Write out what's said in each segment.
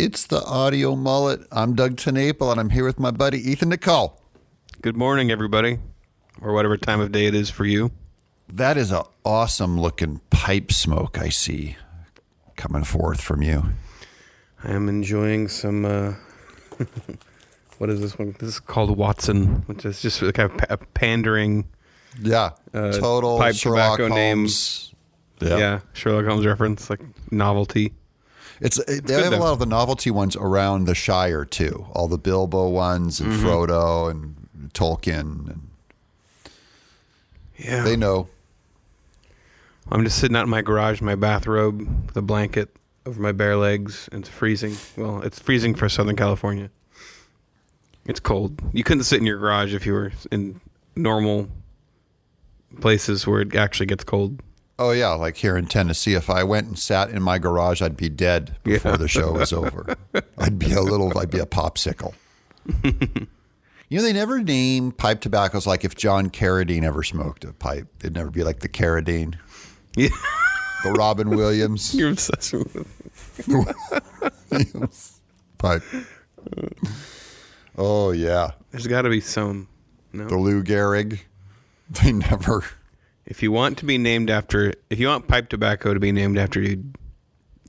It's the audio mullet. I'm Doug Tenaple, and I'm here with my buddy Ethan Nicole. Good morning, everybody, or whatever time of day it is for you. That is an awesome-looking pipe smoke I see coming forth from you. I am enjoying some, what is this one? This is called Watson, which is just like a pandering total pipe Sherlock tobacco Holmes. name. Yeah, Sherlock Holmes reference, like novelty. They have a lot of the novelty ones around the Shire, too. All the Bilbo ones and Frodo and Tolkien. And yeah. They know. I'm just sitting out in my garage in my bathrobe with a blanket over my bare legs, and it's freezing. Well, it's freezing for Southern California. It's cold. You couldn't sit in your garage if you were in normal places where it actually gets cold. Oh, yeah, like here in Tennessee, if I went and sat in my garage, I'd be dead before the show was over. I'd be a popsicle. They never name pipe tobaccos like if John Carradine ever smoked a pipe. It'd never be like the Carradine. Yeah. The Robin Williams. You're obsessed with pipe. Oh, yeah. There's got to be some. No? The Lou Gehrig. They never... If you want pipe tobacco to be named after you,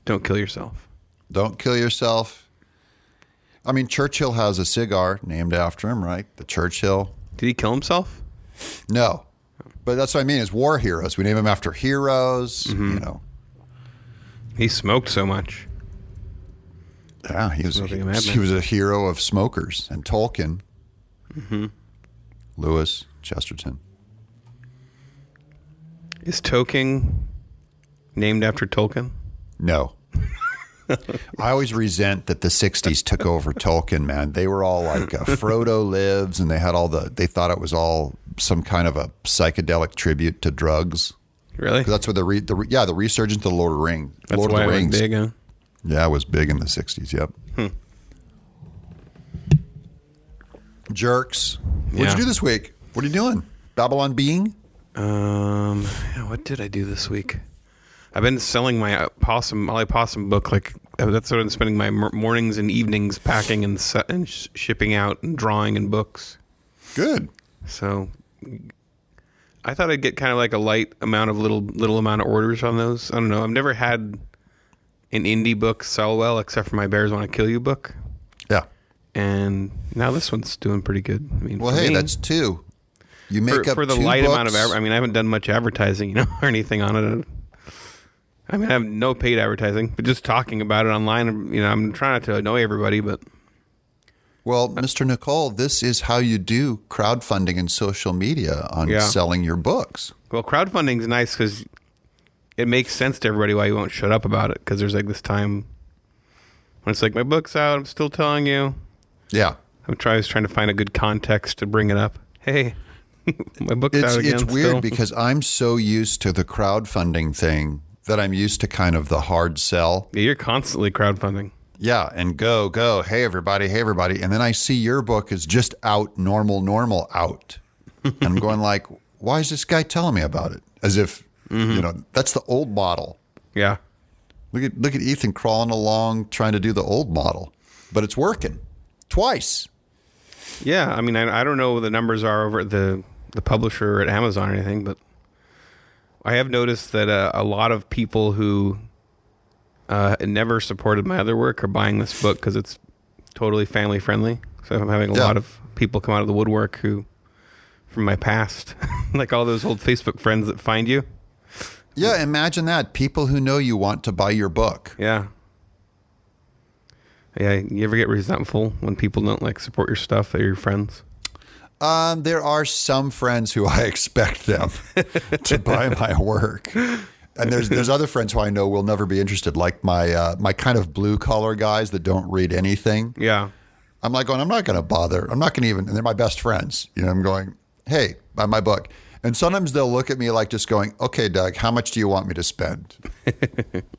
don't kill yourself. Don't kill yourself. I mean, Churchill has a cigar named after him, right? The Churchill. Did he kill himself? No. But that's what I mean is war heroes. We name them after heroes, He smoked so much. Yeah, he was a hero of smokers. And Tolkien. Lewis, Chesterton. Is Tolkien named after Tolkien? No. I always resent that the 60s took over Tolkien, man. They were all like Frodo Lives, and they had they thought it was all some kind of a psychedelic tribute to drugs. Really? That's what the resurgence of the Lord of the Rings. That's Lord why of the it Rings. was big, huh? Yeah, it was big in the 60s, yep. Jerks. What'd you do this week? What are you doing? Babylon Being? What did I do this week? I've been selling my Molly Possum book. Like that's what I'm spending my mornings and evenings packing and shipping out and drawing and books. Good. So I thought I'd get kind of like a light amount of little amount of orders on those. I don't know. I've never had an indie book sell well except for my Bears Want to Kill You book. Yeah. And now this one's doing pretty good. I mean, well, hey, that's two. You make up for the two light books. amount of I haven't done much advertising, or anything on it. I mean, I have no paid advertising, but just talking about it online. I'm trying not to annoy everybody, but well, Mr. Nicole, this is how you do crowdfunding and social media on selling your books. Well, crowdfunding is nice because it makes sense to everybody why you won't shut up about it. Because there's like this time when it's like my book's out, I'm still telling you. Yeah, I was trying to find a good context to bring it up. Hey. My book's out again. It's weird because I'm so used to the crowdfunding thing that I'm used to kind of the hard sell. Yeah, you're constantly crowdfunding. Yeah, and go. Hey, everybody. And then I see your book is just out, normal out. And I'm going like, why is this guy telling me about it? As if, that's the old model. Yeah. Look at Ethan crawling along trying to do the old model. But it's working. Twice. Yeah, I mean, I don't know what the numbers are over at the publisher or at Amazon or anything, but I have noticed that a lot of people who never supported my other work are buying this book because it's totally family friendly. So I'm having a lot of people come out of the woodwork from my past, like all those old Facebook friends that find you. Yeah, imagine that. People who know you want to buy your book. Yeah. Yeah, you ever get resentful when people don't support your stuff? They're your friends. There are some friends who I expect them to buy my work, and there's other friends who I know will never be interested, like my kind of blue collar guys that don't read anything. Yeah, I'm like going, I'm not going to bother. I'm not going to even, and they're my best friends. I'm going, hey, buy my book. And sometimes they'll look at me like just going, okay, Doug, how much do you want me to spend?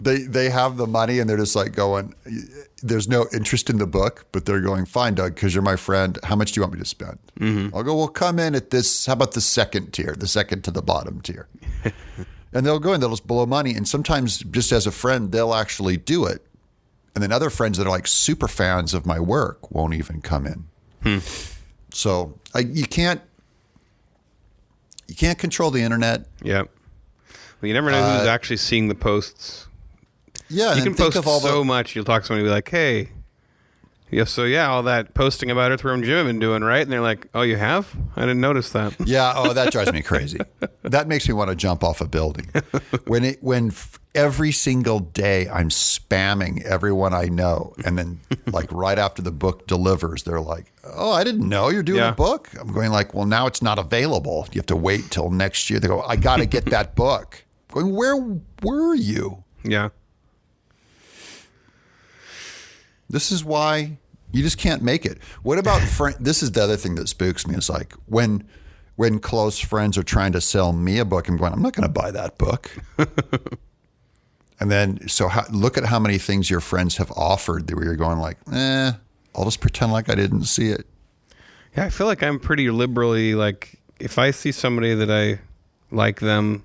They have the money and they're just like going, there's no interest in the book, but they're going, fine, Doug, because you're my friend. How much do you want me to spend? Mm-hmm. I'll go, well, come in at this. How about the second tier, the second to the bottom tier? And they'll go and they'll just blow money. And sometimes just as a friend, they'll actually do it. And then other friends that are like super fans of my work won't even come in. So you can't control the internet. Yep. Well, you never know who's actually seeing the posts. Yeah, You can post so much. You'll talk to somebody and be like, hey, yeah, so yeah, all that posting about Earthworm Jim I've been doing, right? And they're like, oh, you have? I didn't notice that. Yeah, oh, that drives me crazy. That makes me want to jump off a building. When every single day I'm spamming everyone I know, and then like right after the book delivers, they're like, oh, I didn't know you're doing a book. I'm going like, well, now it's not available. You have to wait till next year. They go, I got to get that book. I'm going, where were you? Yeah. This is why you just can't make it. What about this is the other thing that spooks me. It's like when close friends are trying to sell me a book, I'm going, I'm not going to buy that book. And then, look at how many things your friends have offered where you're going like, I'll just pretend like I didn't see it. Yeah, I feel like I'm pretty liberally, like, if I see somebody that I like them,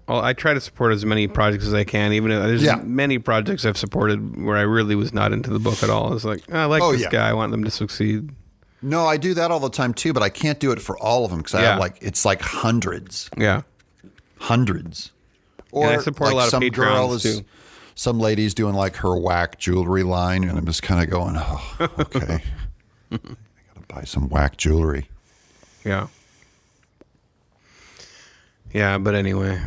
I try to support as many projects as I can, even if there's many projects I've supported where I really was not into the book at all. It's like, I like this guy. I want them to succeed. No, I do that all the time too, but I can't do it for all of them because I have it's like hundreds. Yeah. Hundreds. Or and I support a lot of Patrons too. Some lady's doing like her whack jewelry line, and I'm just kind of going, oh, okay. I got to buy some whack jewelry. Yeah. Yeah, but anyway.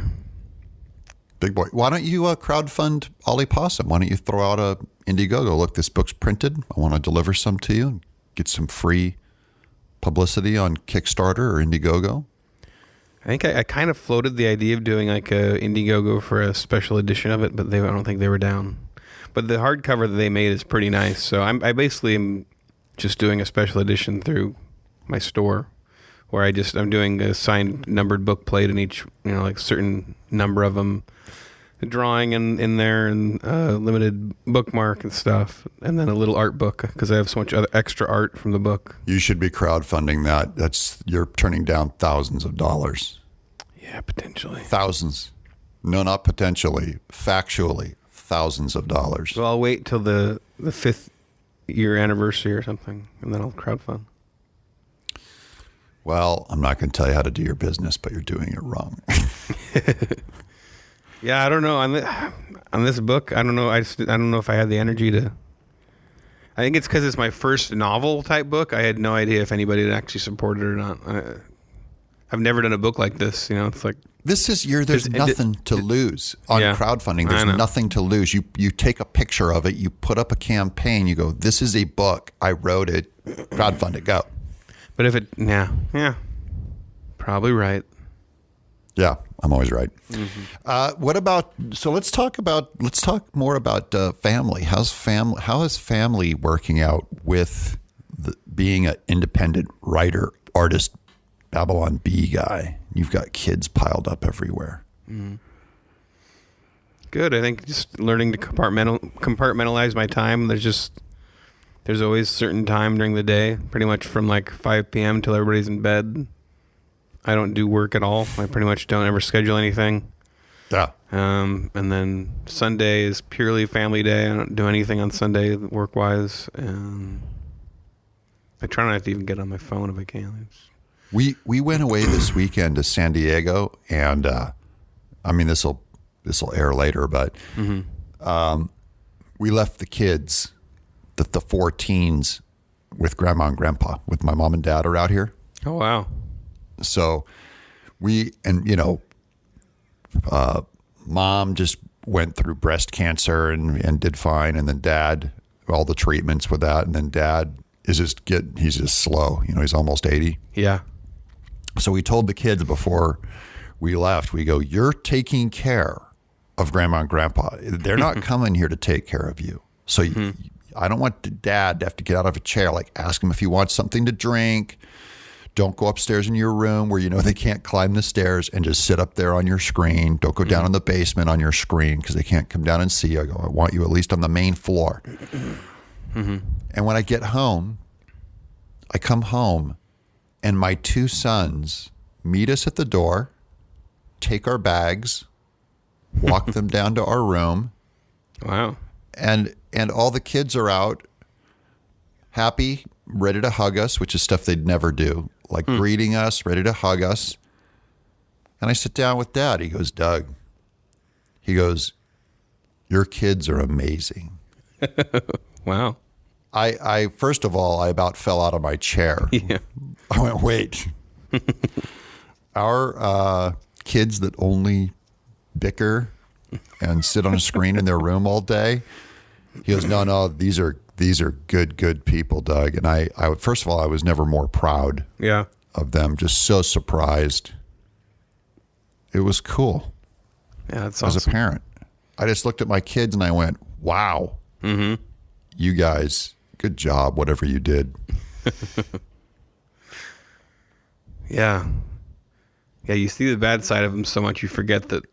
Big boy. Why don't you crowdfund Ollie Possum? Why don't you throw out a Indiegogo? Look, this book's printed. I want to deliver some to you and get some free publicity on Kickstarter or Indiegogo. I think I kind of floated the idea of doing like a Indiegogo for a special edition of it, but I don't think they were down. But the hardcover that they made is pretty nice. So I basically am just doing a special edition through my store where I'm doing a signed numbered book plate in each, like certain number of them, a drawing in there and a limited bookmark and stuff, and then a little art book because I have so much other extra art from the book. You should be crowdfunding that. You're turning down thousands of dollars. Yeah, potentially. Thousands. No, not potentially. Factually, thousands of dollars. Well, I'll wait till the 5th year anniversary or something, and then I'll crowdfund. Well, I'm not going to tell you how to do your business, but you're doing it wrong. Yeah, I don't know on this book. I don't know. I don't know if I had the energy to. I think it's because it's my first novel type book. I had no idea if anybody had actually supported it or not. I've never done a book like this. It's like there's nothing to lose on crowdfunding. There's nothing to lose. You take a picture of it. You put up a campaign. You go, this is a book. I wrote it. Crowdfund it. Go. But if probably right. Yeah, I'm always right. Mm-hmm. What about? So let's talk more about family. How is family working out with being an independent writer, artist, Babylon Bee guy? You've got kids piled up everywhere. Mm. Good. I think just learning to compartmentalize my time. There's always a certain time during the day, pretty much from like 5 p.m. till everybody's in bed. I don't do work at all. I pretty much don't ever schedule anything. Yeah. And then Sunday is purely family day. I don't do anything on Sunday work-wise. And I try not to even get on my phone if I can. We went away this weekend to San Diego, and I mean this will air later, but we left the kids, the 4 teens, with Grandma and Grandpa. With my mom and dad are out here. Oh wow. So mom just went through breast cancer and did fine. And then dad, all the treatments with that. And then dad is he's just slow. He's almost 80. Yeah. So we told the kids before we left, we go, you're taking care of Grandma and Grandpa. They're not coming here to take care of you. So I don't want dad to have to get out of a chair, like ask him if he wants something to drink. Don't go upstairs in your room where they can't climb the stairs and just sit up there on your screen. Don't go down in the basement on your screen because they can't come down and see you. I go, I want you at least on the main floor. Mm-hmm. And when I get home, I come home and my 2 sons meet us at the door, take our bags, walk them down to our room. Wow. and all the kids are out, happy, ready to hug us, which is stuff they'd never do, like greeting us, ready to hug us. And I sit down with Dad. He goes, Doug, he goes, your kids are amazing. Wow. I first of all, I about fell out of my chair. Yeah. I went, wait. Our kids that only bicker and sit on a screen in their room all day. He goes, no, these are good people, Doug. And I first of all, I was never more proud of them. Just so surprised. It was cool. Yeah, that's awesome. As a parent, I just looked at my kids and I went, wow, you guys, good job, whatever you did. Yeah. Yeah, you see the bad side of them so much you forget that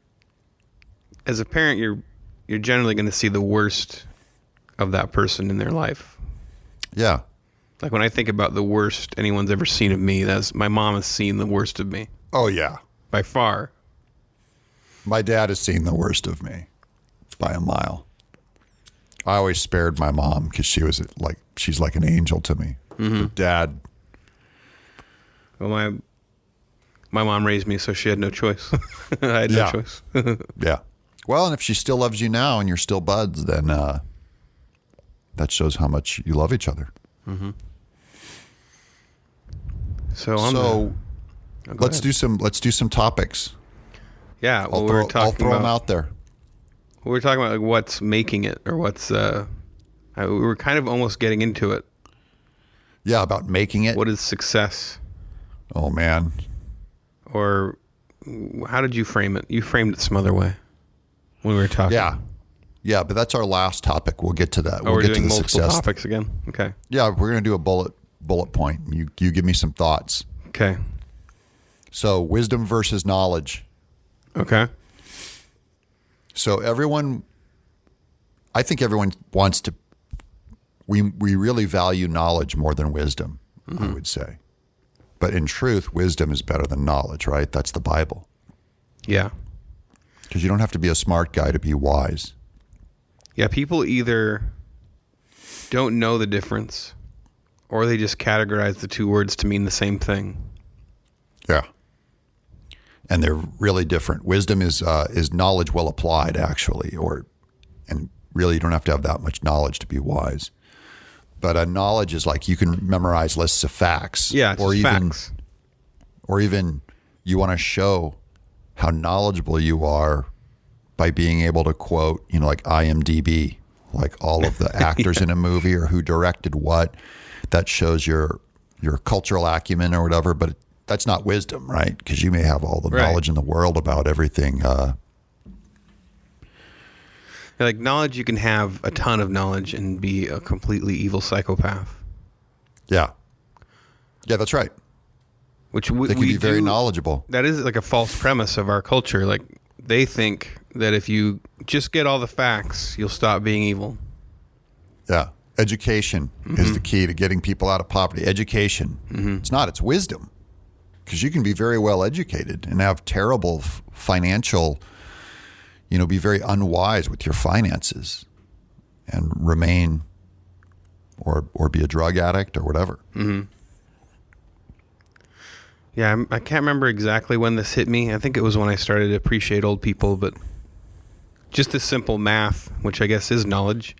as a parent you're generally going to see the worst of that person in their life. Yeah. Like when I think about the worst anyone's ever seen of me, that's my mom has seen the worst of me. Oh yeah. By far. My dad has seen the worst of me by a mile. I always spared my mom because she's like an angel to me. But Dad. Well, my mom raised me, so she had no choice. I had no choice. Yeah. Well, and if she still loves you now and you're still buds, then that shows how much you love each other. So let's do some topics. Yeah, well, I'll throw them out there. We were talking about like what's making it, or what's. We were kind of almost getting into it. Yeah, about making it. What is success? Oh man. Or how did you frame it? You framed it some other way when we were talking. Yeah, but that's our last topic. We'll get to that. We'll get doing to the multiple success topics again. Okay. Yeah, we're going to do a bullet point. You give me some thoughts. Okay. So wisdom versus knowledge. Okay. So I think everyone wants to. We really value knowledge more than wisdom. I would say. But in truth, wisdom is better than knowledge, right? That's the Bible. Yeah. Because you don't have to be a smart guy to be wise. Yeah, people either don't know the difference or they just categorize the two words to mean the same thing. Yeah. And they're really different. Wisdom is knowledge well applied, actually, and really you don't have to have that much knowledge to be wise. But knowledge is like you can memorize lists of facts. Yeah, it's facts. Or even you want to show how knowledgeable you are by being able to quote, like IMDb, like all of the actors in a movie or who directed what. That shows your cultural acumen or whatever, but that's not wisdom, right? Because you may have all the knowledge in the world about everything. Like knowledge, you can have a ton of knowledge and be a completely evil psychopath. Yeah. Yeah, that's right. Which they can be very knowledgeable. That is like a false premise of our culture. Like they think that if you just get all the facts, you'll stop being evil. Yeah. Education is the key to getting people out of poverty. Education. It's not, it's wisdom. Because you can be very well educated and have terrible financial, be very unwise with your finances and remain or be a drug addict or whatever. Yeah, I can't remember exactly when this hit me. I think it was when I started to appreciate old people, but just the simple math, which I guess is knowledge,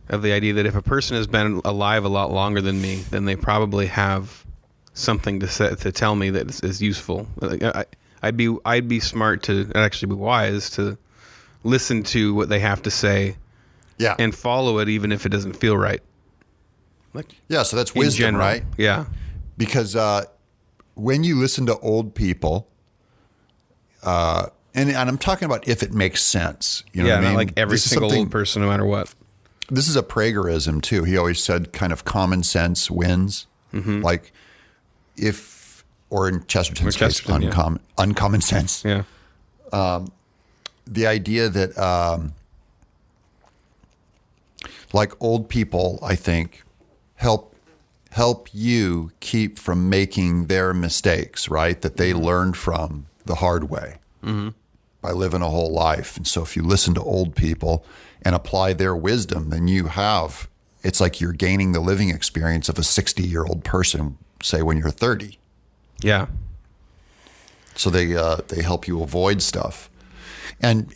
of the idea that if a person has been alive a lot longer than me, then they probably have something to tell me that is useful. I'd be smart to actually be wise to listen to what they have to say, and follow it even if it doesn't feel right. So that's wisdom, right? Yeah, because when you listen to old people, and I'm talking about if it makes sense, what I mean? Not like every single old person, no matter what. This is a Pragerism too. He always said kind of common sense wins. Like or in Chesterton's case, uncommon sense. Yeah. The idea that like old people, I think, help you keep from making their mistakes, right? That they learned from the hard way. by living a whole life. And so if you listen to old people and apply their wisdom, then it's like you're gaining the living experience of a 60-year-old person, say when you're 30. Yeah. So they help you avoid stuff. And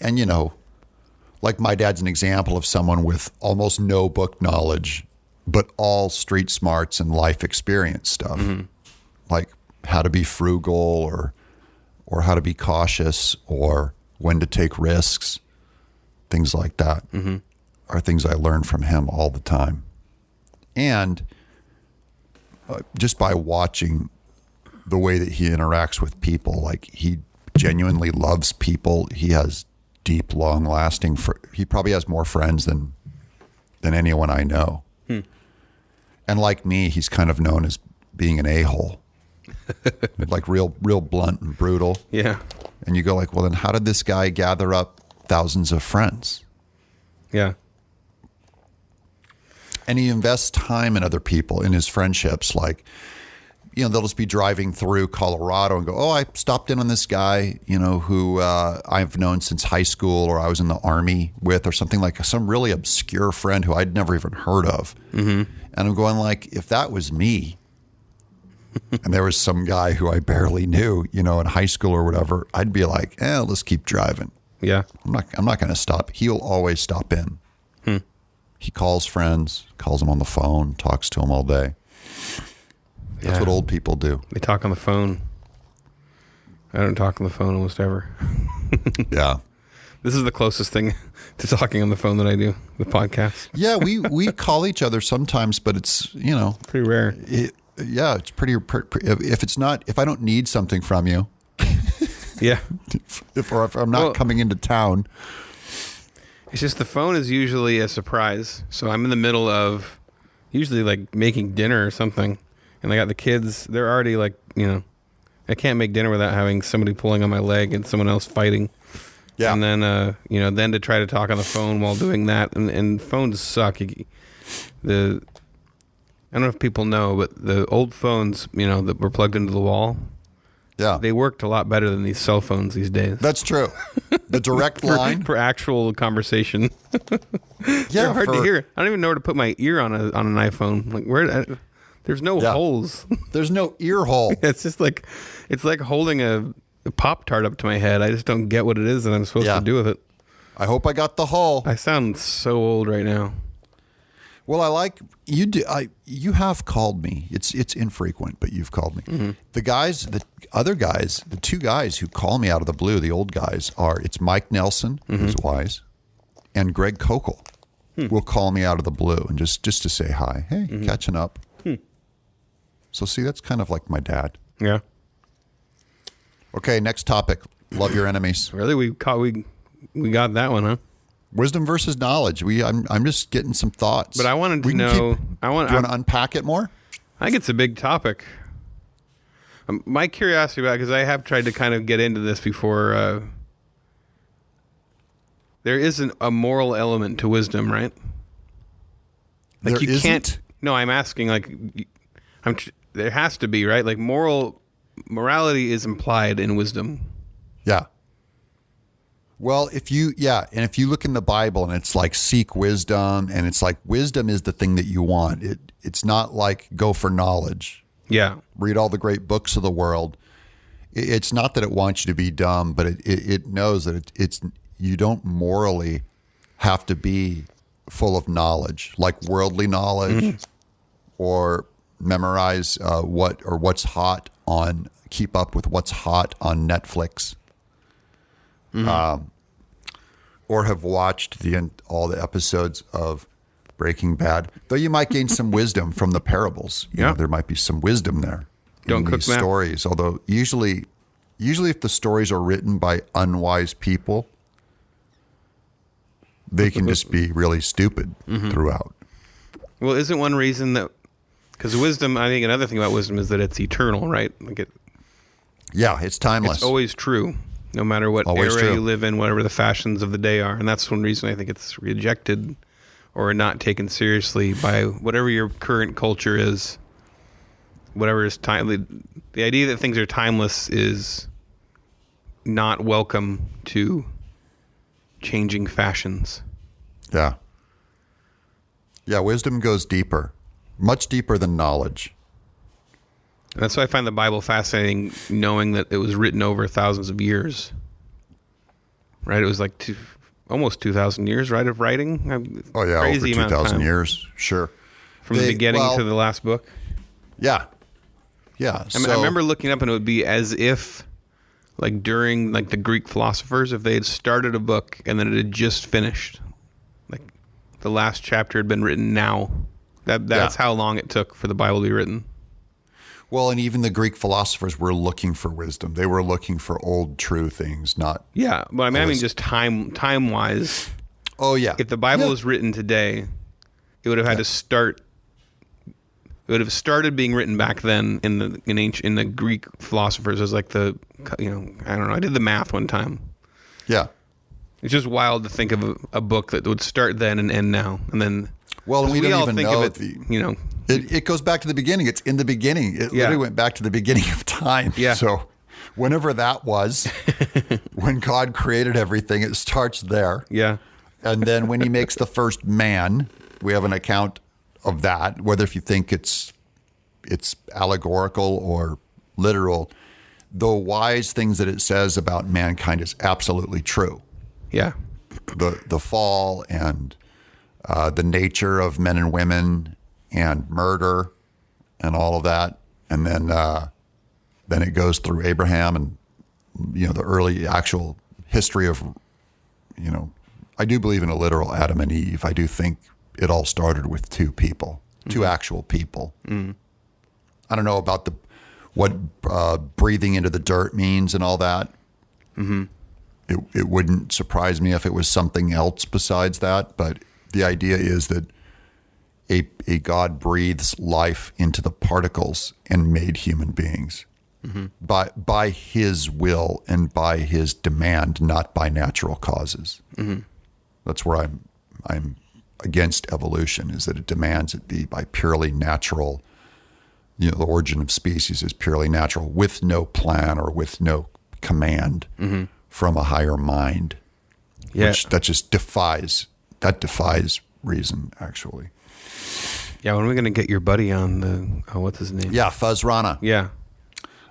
like my dad's an example of someone with almost no book knowledge, but all street smarts and life experience stuff. Mm-hmm. Like how to be frugal or how to be cautious or when to take risks. Things like that are things I learned from him all the time. And just by watching the way that he interacts with people, like he genuinely loves people. He has deep, long-lasting. He probably has more friends than anyone I know. And like me, he's kind of known as being an a-hole, like real blunt and brutal. Yeah. And you go like, well, then how did this guy gather up thousands of friends? Yeah. And he invests time in other people, in his friendships. Like, they'll just be driving through Colorado and go, oh, I stopped in on this guy, who I've known since high school or I was in the Army with or something, like some really obscure friend who I'd never even heard of. Mm-hmm. And I'm going like, if that was me and there was some guy who I barely knew, in high school or whatever, I'd be like, let's keep driving. Yeah. I'm not going to stop. He'll always stop in. He calls friends, calls them on the phone, talks to them all day. That's what old people do. They talk on the phone. I don't talk on the phone almost ever. Yeah. This is the closest thing to talking on the phone that I do, the podcast. Yeah, we call each other sometimes, but it's, pretty rare. It's pretty if I don't need something from you. Yeah. If I'm not coming into town. It's just the phone is usually a surprise. So I'm in the middle of usually like making dinner or something. And I got the kids. They're already like, I can't make dinner without having somebody pulling on my leg and someone else fighting. Yeah. And then, then to try to talk on the phone while doing that. And phones suck. I don't know if people know, but the old phones, that were plugged into the wall. Yeah. They worked a lot better than these cell phones these days. That's true. The direct line. For actual conversation. Yeah. They're hard to hear. I don't even know where to put my ear on an iPhone. Like where... There's no holes. There's no ear hole. It's just like, it's like holding a Pop-Tart up to my head. I just don't get what it is that I'm supposed to do with it. I hope I got the hole. I sound so old right now. Well, I like you. You have called me. It's infrequent, but you've called me. Mm-hmm. The two guys who call me out of the blue, the old guys, it's Mike Nelson, who's wise, and Greg Kokel will call me out of the blue and just to say hi. Hey, catching up. So see, that's kind of like my dad. Yeah. Okay, next topic. Love your enemies. Really, we got that one, huh? Wisdom versus knowledge. I'm just getting some thoughts. But I wanted to know. Do you want to unpack it more? I think it's a big topic. My curiosity about, because I have tried to kind of get into this before. There isn't a moral element to wisdom, right? Like there you isn't? Can't. No, I'm asking. Like, there has to be, right? Like morality is implied in wisdom. Yeah. Well, if you look in the Bible and it's like seek wisdom, and it's like wisdom is the thing that you want. It's not like go for knowledge. Yeah. Read all the great books of the world. It's not that it wants you to be dumb, but it knows that it's you don't morally have to be full of knowledge, like worldly knowledge, or memorize what's hot on, keep up with what's hot on Netflix, or have watched all the episodes of Breaking Bad. Though you might gain some wisdom from the parables. You know, there might be some wisdom there. Don't in cook these that. Stories. Although usually if the stories are written by unwise people, they can just be really stupid throughout. Well, isn't one reason that, because wisdom, I think another thing about wisdom is that it's eternal, right? Like it's timeless. It's always true, no matter what Always era true. you live in, whatever the fashions of the day are. And that's one reason I think it's rejected or not taken seriously by whatever your current culture is. Whatever is time, the idea that things are timeless is not welcome to changing fashions. Yeah. Yeah, wisdom goes deeper, much deeper than knowledge. And that's why I find the Bible fascinating, knowing that it was written over thousands of years. Right? It was like almost 2,000 years, right, of writing? Oh, yeah, Crazy over amount of 2,000 time. years, sure. From the beginning to the last book. Yeah. Yeah. I remember looking up, and it would be as if, like, during, like, the Greek philosophers, if they had started a book and then it had just finished. Like, the last chapter had been written now. That's how long it took for the Bible to be written. Well, and even the Greek philosophers were looking for wisdom. They were looking for old, true things, not... Yeah, but I mean just time-wise. Oh, yeah. If the Bible was written today, it would have had to start... It would have started being written back then in the Greek philosophers as like I don't know. I did the math one time. Yeah. It's just wild to think of a book that would start then and end now, and then. Well, we don't even know of it. It goes back to the beginning. It's in the beginning. It literally went back to the beginning of time. Yeah. So, whenever that was, when God created everything, it starts there. Yeah. And then when He makes the first man, we have an account of that, whether if you think it's allegorical or literal, the wise things that it says about mankind is absolutely true. Yeah. The fall and the nature of men and women and murder and all of that, and then it goes through Abraham and the early actual history of I do believe in a literal Adam and Eve. I do think it all started with two people, two actual people. Mm. I don't know about what breathing into the dirt means and all that. Mm-hmm. It wouldn't surprise me if it was something else besides that, but the idea is that a God breathes life into the particles and made human beings by His will and by His demand, not by natural causes. Mm-hmm. That's where I'm against evolution, is that it demands it be by purely natural. The origin of species is purely natural, with no plan or with no command from a higher mind. Yeah, that just defies reason, actually. Yeah, when are we going to get your buddy on the? What's his name? Yeah, Fuzz Rana. Yeah,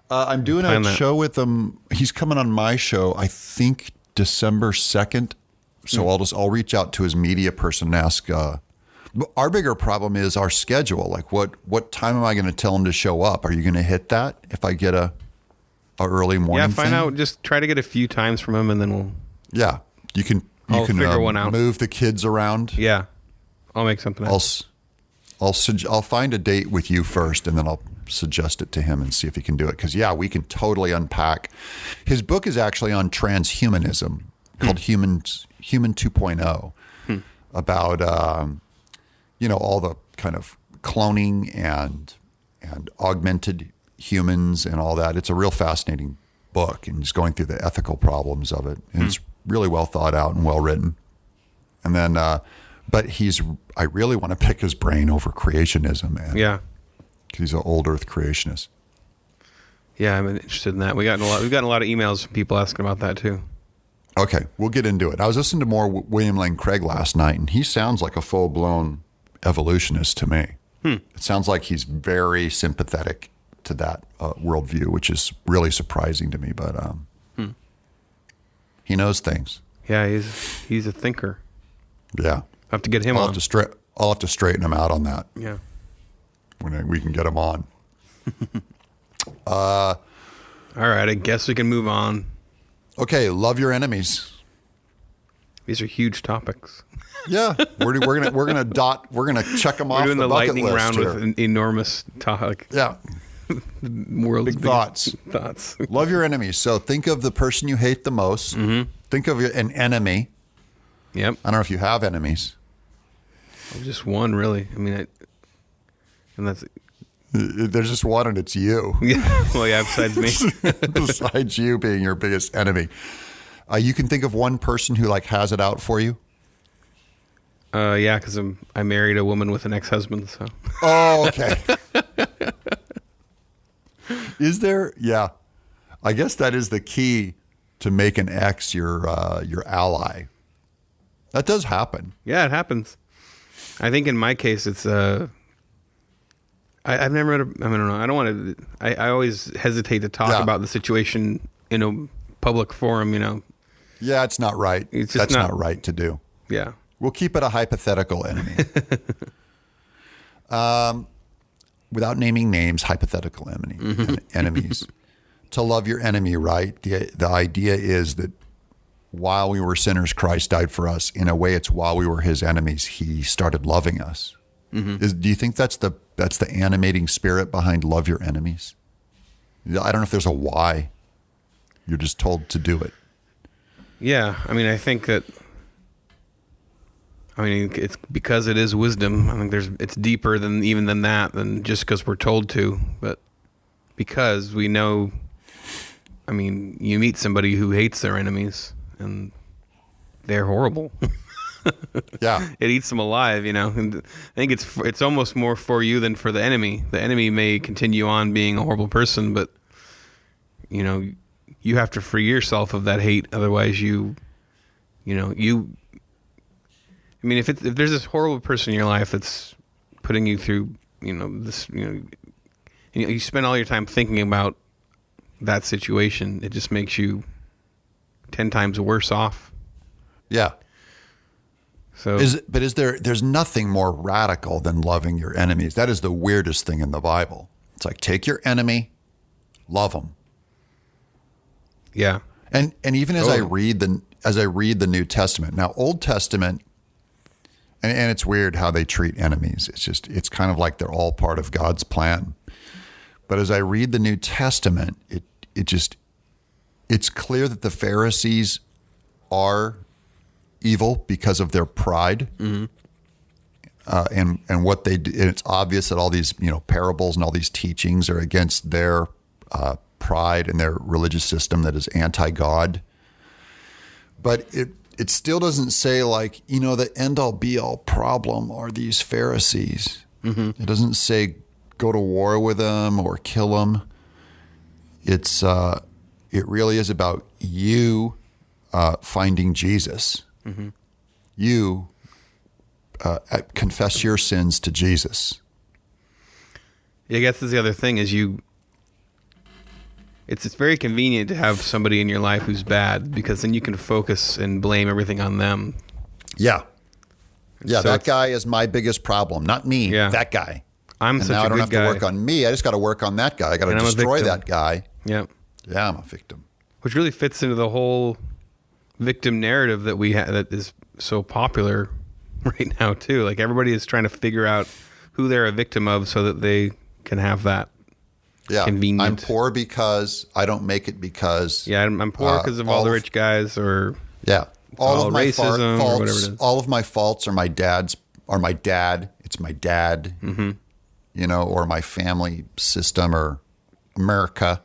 I'm doing a show with him. He's coming on my show, I think December 2nd. So I'll reach out to his media person and ask. Our bigger problem is our schedule. Like, what time am I going to tell him to show up? Are you going to hit that if I get a early morning? Yeah, find out. Just try to get a few times from him, and then we'll. Yeah, you can figure one out. Move the kids around. Yeah, I'll make something happen. I'll find a date with you first, and then I'll suggest it to him and see if he can do it. Because we can totally unpack. His book is actually on transhumanism, called Human 2.0, about all the kind of cloning and augmented humans and all that. It's a real fascinating book, and just going through the ethical problems of it. And it's really well thought out and well written. And then, but I really want to pick his brain over creationism, man. Yeah. He's an old Earth creationist. Yeah, I'm interested in that. We've gotten a lot of emails from people asking about that too. Okay, we'll get into it. I was listening to more William Lane Craig last night, and he sounds like a full-blown evolutionist to me. It sounds like he's very sympathetic to that worldview, which is really surprising to me. But he knows things. Yeah, he's a thinker. Yeah, I have to get him on. I'll have to straighten him out on that. Yeah, when we can get him on. All right, I guess we can move on. Okay, love your enemies. These are huge topics. Yeah, we're gonna check them off. We're doing the bucket lightning list round here. with an enormous topic. Yeah, World's big thoughts. Love your enemies. So think of the person you hate the most. Mm-hmm. Think of an enemy. Yep. I don't know if you have enemies. Just one, really. I mean, and that's. There's just one, and it's you. Yeah. Well, yeah. Besides me. Besides you being your biggest enemy, you can think of one person who has it out for you. Yeah, because I married a woman with an ex-husband. So. Oh, okay. Is there? Yeah, I guess that is the key to make an ex your ally. That does happen. Yeah, it happens. I think in my case, it's I've never read. I don't know. I don't want to. I always hesitate to talk about the situation in a public forum. Yeah, it's not right. That's not right to do. Yeah, we'll keep it a hypothetical enemy. Without naming names, hypothetical enemies. To love your enemy, right? The idea is that while we were sinners, Christ died for us. In a way, it's while we were his enemies, he started loving us. Mm-hmm. Do you think that's the animating spirit behind love your enemies? I don't know if there's a why. You're just told to do it. Yeah, I mean, I think that. I mean, it's because it is wisdom. I think it's deeper than that, than just because we're told to, but because we know. I mean, you meet somebody who hates their enemies, and they're horrible. Yeah, it eats them alive. And I think it's almost more for you than for the enemy. The enemy may continue on being a horrible person, but you have to free yourself of that hate. Otherwise, I mean, if there's this horrible person in your life that's putting you through, this, you spend all your time thinking about that situation, it just makes you 10 times worse off. Yeah. So, there's nothing more radical than loving your enemies. That is the weirdest thing in the Bible. It's like, take your enemy, love them. Yeah. And even as I read the New Testament, now Old Testament, and it's weird how they treat enemies. It's kind of like they're all part of God's plan. But as I read the New Testament, it's clear that the Pharisees are evil because of their pride. Mm-hmm. And what they do. And it's obvious that all these parables and all these teachings are against their pride and their religious system that is anti-God. But it still doesn't say the end-all be-all problem are these Pharisees. Mm-hmm. It doesn't say go to war with them or kill them. It really is about you finding Jesus. Mm-hmm. You confess your sins to Jesus. Yeah, I guess that's the other thing is it's very convenient to have somebody in your life who's bad because then you can focus and blame everything on them. Yeah. Yeah, So that guy is my biggest problem, not me, that guy. I'm and such now a I don't good have guy. to work on me. I just got to work on that guy. I got to destroy that guy. Yeah. Yeah, I'm a victim. Which really fits into the whole victim narrative that we have that is so popular right now too. Like everybody is trying to figure out who they're a victim of so that they can have that convenient. I'm poor because I don't make it because I'm poor because of all the rich guys or all of my racism faults, or whatever it is. All of my faults are my dad. It's my dad, or my family system or America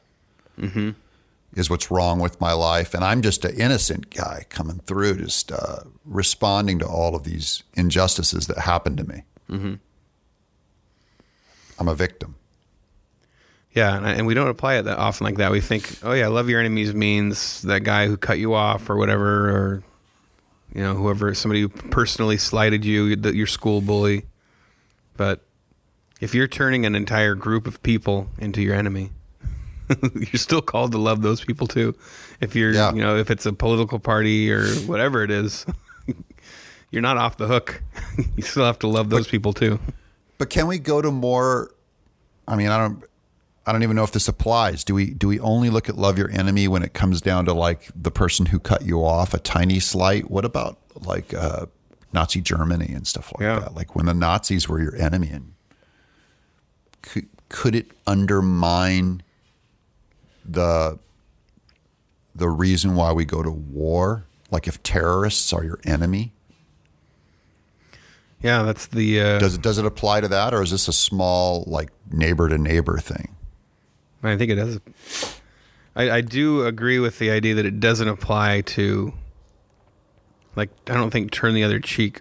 is what's wrong with my life. And I'm just an innocent guy coming through, just responding to all of these injustices that happen to me. Mm-hmm. I'm a victim. Yeah, and we don't apply it that often like that. We think, oh yeah, love your enemies means that guy who cut you off or whatever, or whoever, somebody who personally slighted you, your school bully. But if you're turning an entire group of people into your enemy, you're still called to love those people too. If you're, if it's a political party or whatever it is, you're not off the hook. You still have to love those people too. But can we go to more? I mean, I don't even know if this applies. Do we only look at love your enemy when it comes down to like the person who cut you off, a tiny slight? What about like Nazi Germany and stuff like that? Like when the Nazis were your enemy, and could it undermine the reason why we go to war? Like if terrorists are your enemy? Yeah, that's the. Does it apply to that, or is this a small like neighbor to neighbor thing? I think it does. I do agree with the idea that it doesn't apply to. Like, I don't think turn the other cheek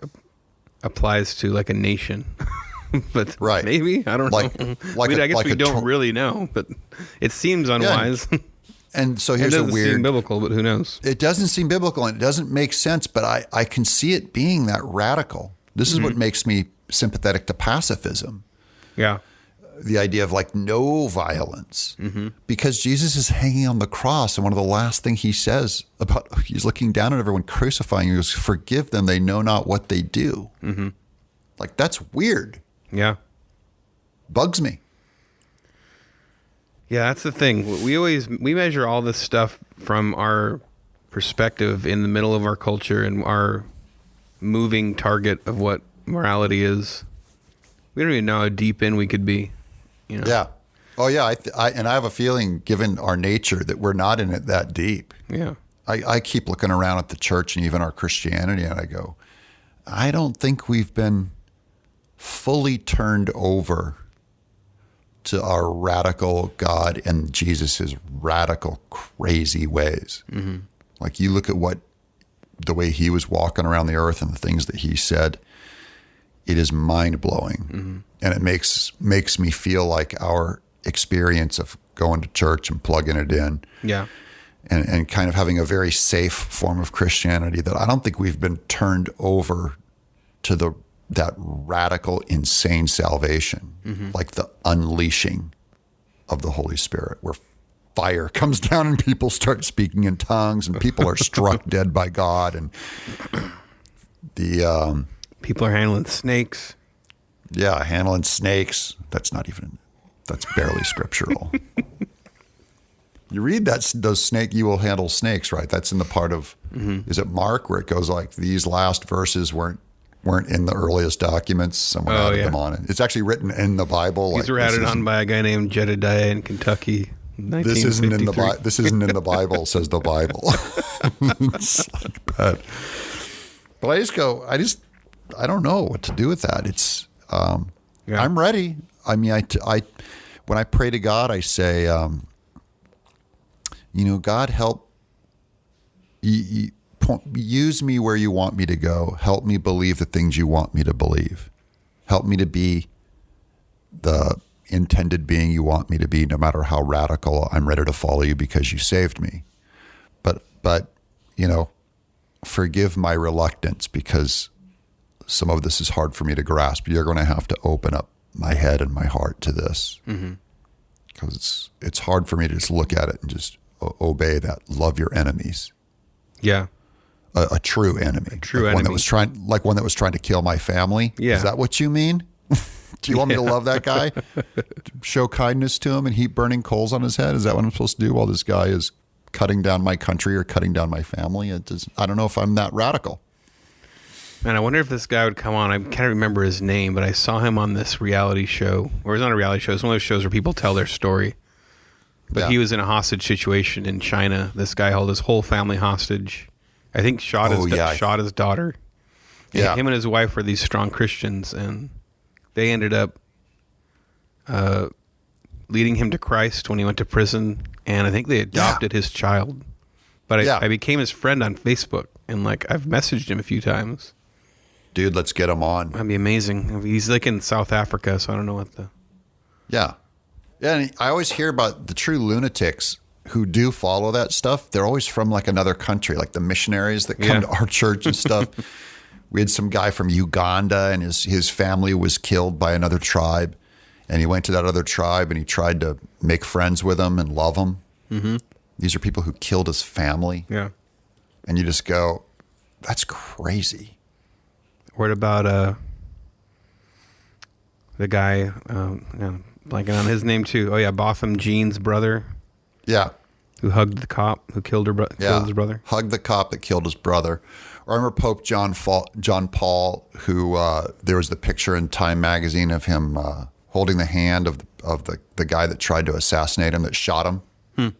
applies to like a nation, but maybe I don't know. I guess we don't really know, but it seems unwise. And so It here's a doesn't seem weird. biblical, but who knows? It doesn't seem biblical and it doesn't make sense, but I can see it being that radical. This is what makes me sympathetic to pacifism. Yeah. The idea of like no violence, because Jesus is hanging on the cross, and one of the last things he says about he's looking down at everyone crucifying. He goes, "Forgive them; they know not what they do." Like that's weird. Yeah. Bugs me. Yeah, that's the thing. We measure all this stuff from our perspective in the middle of our culture and our moving target of what morality is. We don't even know how deep in we could be. You know? Yeah. Oh yeah. And I have a feeling, given our nature, that we're not in it that deep. Yeah. I keep looking around at the church and even our Christianity, and I go, I don't think we've been fully turned over to our radical God and Jesus's radical, crazy ways. Like you look at the way he was walking around the earth and the things that he said, it is mind blowing. And it makes me feel like our experience of going to church and plugging it in. Yeah. And kind of having a very safe form of Christianity that I don't think we've been turned over to that radical, insane salvation, like the unleashing of the Holy Spirit, where fire comes down and people start speaking in tongues and people are struck dead by God. And the people are handling snakes. Yeah, handling snakes. That's barely scriptural. You read those snake, you will handle snakes, right? That's in the part of, is it Mark, where it goes like, these last verses weren't in the earliest documents. Someone added them on it. It's actually written in the Bible. These were added on by a guy named Jedediah in Kentucky. This isn't in the This isn't in the Bible, says the Bible. It's like that. But I don't know what to do with that. It's, I'm ready. I mean, when I pray to God, I say, God, help, use me where you want me to go. Help me believe the things you want me to believe. Help me to be the intended being you want me to be, no matter how radical. I'm ready to follow you because you saved me. But forgive my reluctance, because some of this is hard for me to grasp. You're going to have to open up my head and my heart to this, because it's hard for me to just look at it and just obey that. Love your enemies. Yeah. A true enemy. One that was trying to kill my family. Yeah. Is that what you mean? Do you want me to love that guy? Show kindness to him and heap burning coals on his head? Is that what I'm supposed to do while this guy is cutting down my country or cutting down my family? I don't know if I'm that radical. Man, I wonder if this guy would come on. I can't remember his name, but I saw him on this reality show. Or it's not a reality show. It's one of those shows where people tell their story. But he was in a hostage situation in China. This guy held his whole family hostage. I think shot his daughter. Yeah. Him and his wife were these strong Christians, and they ended up leading him to Christ when he went to prison. And I think they adopted his child. But I became his friend on Facebook, and I've messaged him a few times. Dude, let's get him on. That'd be amazing. He's in South Africa, so I don't know what the... Yeah. Yeah, and I always hear about the true lunatics who do follow that stuff. They're always from another country, like the missionaries that come to our church and stuff. We had some guy from Uganda, and his family was killed by another tribe. And he went to that other tribe and he tried to make friends with them and love them. Mm-hmm. These are people who killed his family. Yeah. And you just go, that's crazy. What about the guy, blanking on his name too. Oh yeah, Botham Jean's brother. Yeah. Who hugged the cop who killed killed his brother. Hugged the cop that killed his brother. I remember Pope John Paul, who there was the picture in Time magazine of him holding the hand of the guy that tried to assassinate him, that shot him.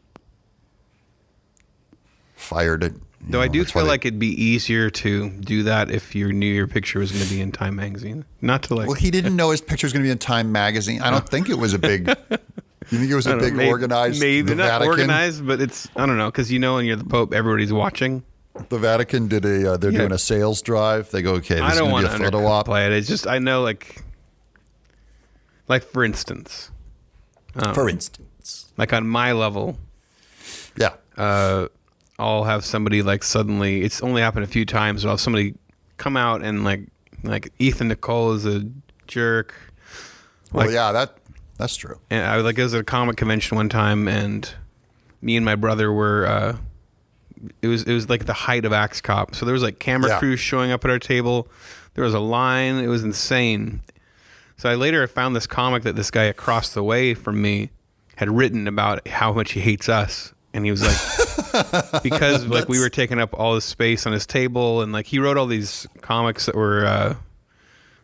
Fired it. Though I do feel like it'd be easier to do that if you knew your picture was going to be in Time magazine. Not to Well, he didn't know his picture was going to be in Time magazine. I don't think it was a big... You think it was a big organized... Maybe not Vatican? Organized, but it's... I don't know, because when you're the Pope, everybody's watching. The Vatican did they're doing a sales drive. They go, okay, this is going to be a photo op. It's just, I know, for instance. For instance. On my level, Yeah. I'll have somebody like suddenly, it's only happened a few times, but I'll have somebody come out and like Ethan Nicole is a jerk. Well, Like, yeah, that's true. and I was at a comic convention one time, and me and my brother were, it was like the height of Axe Cop. So there was like camera crews showing up at our table. There was a line. It was insane. So I found this comic that this guy across the way from me had written about how much he hates us. And he was like, because like we were taking up all his space on his table, and like he wrote all these comics that were,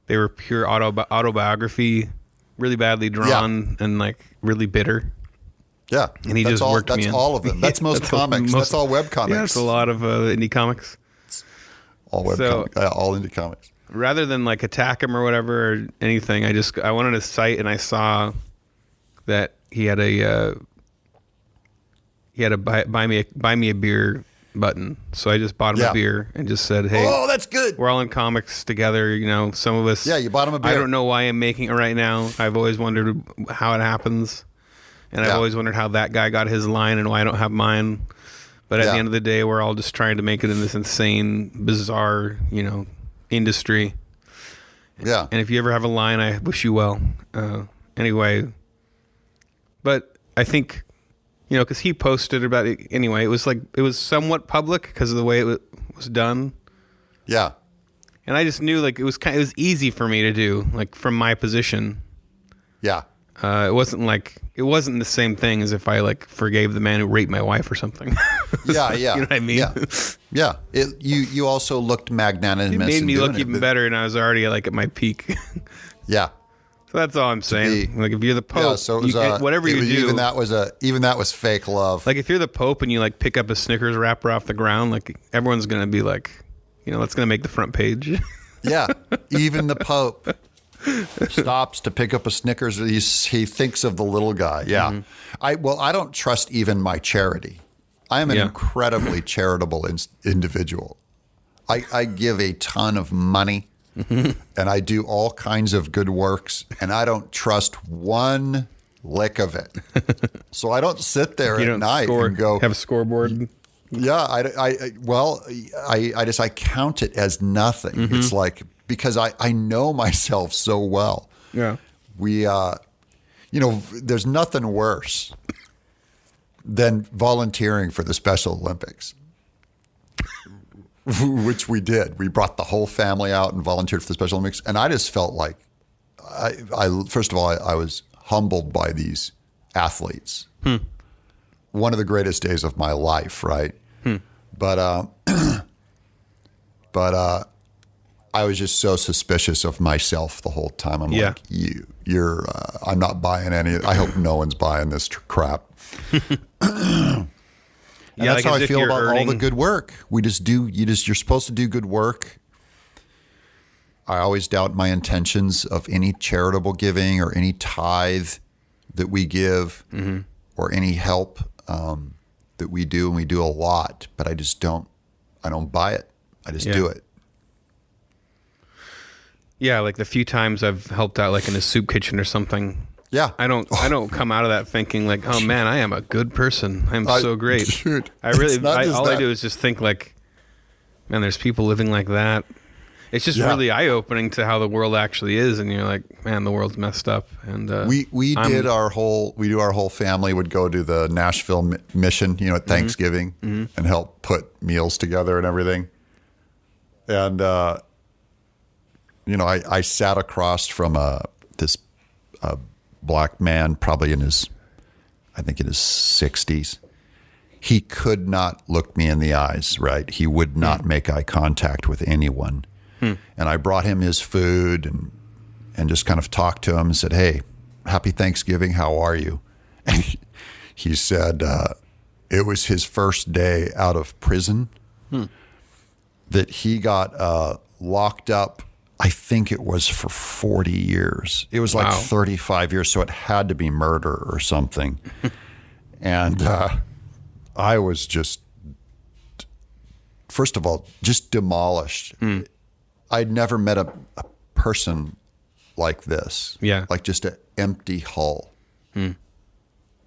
they were pure autobiography, really badly drawn and like really bitter. Yeah, and he just worked me in. That's all of them. That's most comics. That's all web comics. Yeah, that's a lot of indie comics. All web comics. All indie comics. Rather than like attack him or whatever or anything, I went on his site and I saw that he had a buy me a beer button. So I just bought him a beer and just said, "Hey, oh, that's good. We're all in comics together. You know, some of us." Yeah, you bought him a beer. I don't know why I'm making it right now. I've always wondered how it happens, and I've always wondered how that guy got his line and why I don't have mine. But at the end of the day, we're all just trying to make it in this insane, bizarre, industry. Yeah. And if you ever have a line, I wish you well. Anyway, but I think, because he posted about it anyway. It was somewhat public because of the way it was done. Yeah. And I just knew it was easy for me to do, like from my position. Yeah. It wasn't the same thing as if I forgave the man who raped my wife or something. Yeah. You know what I mean? Yeah. You also looked magnanimous. It made me look even better, and I was already at my peak. Yeah. So that's all I'm saying. If you're the Pope, so it was, whatever you do, even that was fake love. If you're the Pope and you pick up a Snickers wrapper off the ground, everyone's gonna be that's gonna make the front page. Yeah, even the Pope stops to pick up a Snickers. He thinks of the little guy. Yeah, Mm-hmm. I don't trust even my charity. I am an incredibly charitable individual. I give a ton of money. And I do all kinds of good works, and I don't trust one lick of it. So I don't sit there at night and go have a scoreboard. Yeah, I just count it as nothing. Mm-hmm. It's because I know myself so well. Yeah, we there's nothing worse than volunteering for the Special Olympics. Which we did. We brought the whole family out and volunteered for the Special Olympics. And I just felt like, first of all, I was humbled by these athletes. One of the greatest days of my life, right? But I was just so suspicious of myself the whole time. I'm like, you're, I'm not buying any. I hope no one's buying this crap. And that's how I feel about all the good work. You're supposed to do good work. I always doubt my intentions of any charitable giving or any tithe that we give or any help that we do. And we do a lot, but I don't buy it. I just do it. Yeah. The few times I've helped out in a soup kitchen or something. Yeah. I don't come out of that thinking oh man, I am a good person. I'm so great. Dude, I really, I do is just think man, there's people living like that. It's just really eye opening to how the world actually is. And you're like, man, the world's messed up. And we do our whole family would go to the Nashville mission, at Thanksgiving and help put meals together and everything. And, I sat across from this black man, probably in his 60s. He could not look me in the eyes, right? He would not make eye contact with anyone. And I brought him his food and just kind of talked to him and said, "Hey, happy Thanksgiving. How are you?" And he said it was his first day out of prison, that he got locked up. I think it was for 40 years. It was 35 years, so it had to be murder or something. And I was just, first of all, just demolished. I'd never met a person like this. Yeah. Just an empty hull.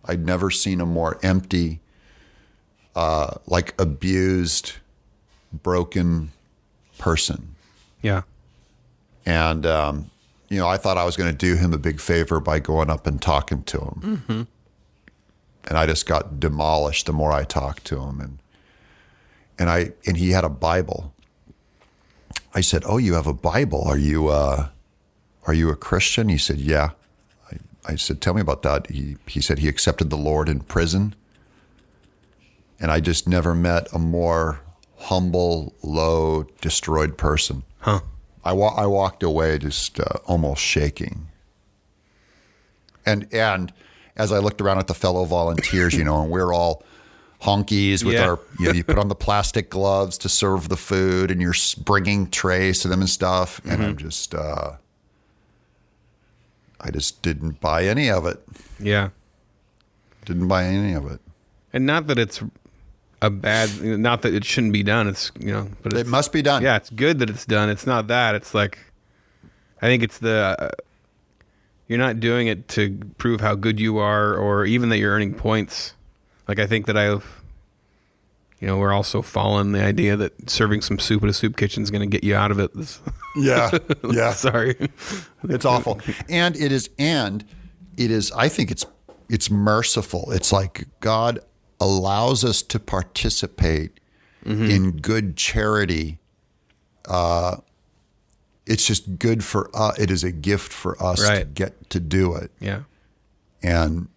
I'd never seen a more empty, like abused, broken person. Yeah. And, I thought I was going to do him a big favor by going up and talking to him. Mm-hmm. And I just got demolished the more I talked to him. And he had a Bible. I said, "Oh, you have a Bible. Are you a Christian?" He said, "Yeah." I said, "Tell me about that." He said he accepted the Lord in prison. And I just never met a more humble, low, destroyed person. Huh. I walked away just almost shaking. And as I looked around at the fellow volunteers, and we're all honkies with our, you put on the plastic gloves to serve the food, and you're bringing trays to them and stuff. And I'm just, I just didn't buy any of it. Yeah. Didn't buy any of it. And not that it's not that it shouldn't be done. It's, but it must be done. Yeah, it's good that it's done. It's not that. It's like, I think it's you're not doing it to prove how good you are, or even that you're earning points. Like, I think that we're also following the idea that serving some soup at a soup kitchen is going to get you out of it. Yeah. Yeah. Sorry. It's awful. And it is, I think it's merciful. It's like God allows us to participate in good charity. It's just good for us. It is a gift for us to get to do it. Yeah. And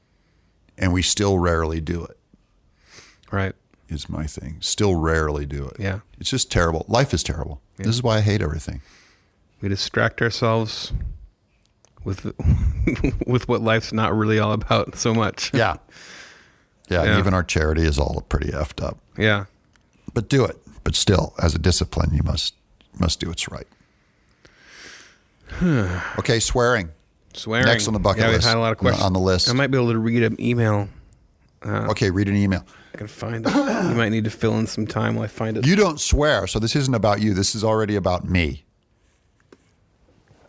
we still rarely do it. Right. Is my thing. Still rarely do it. Yeah. It's just terrible. Life is terrible. Yeah. This is why I hate everything. We distract ourselves with what life's not really all about so much. Yeah. Yeah, and even our charity is all pretty effed up. Yeah. But do it. But still, as a discipline, you must do what's right. Okay, swearing. Next on the bucket list. We've had a lot of questions on the list. I might be able to read an email. Okay, read an email. I can find it. You might need to fill in some time while I find it. You don't swear, so this isn't about you. This is already about me.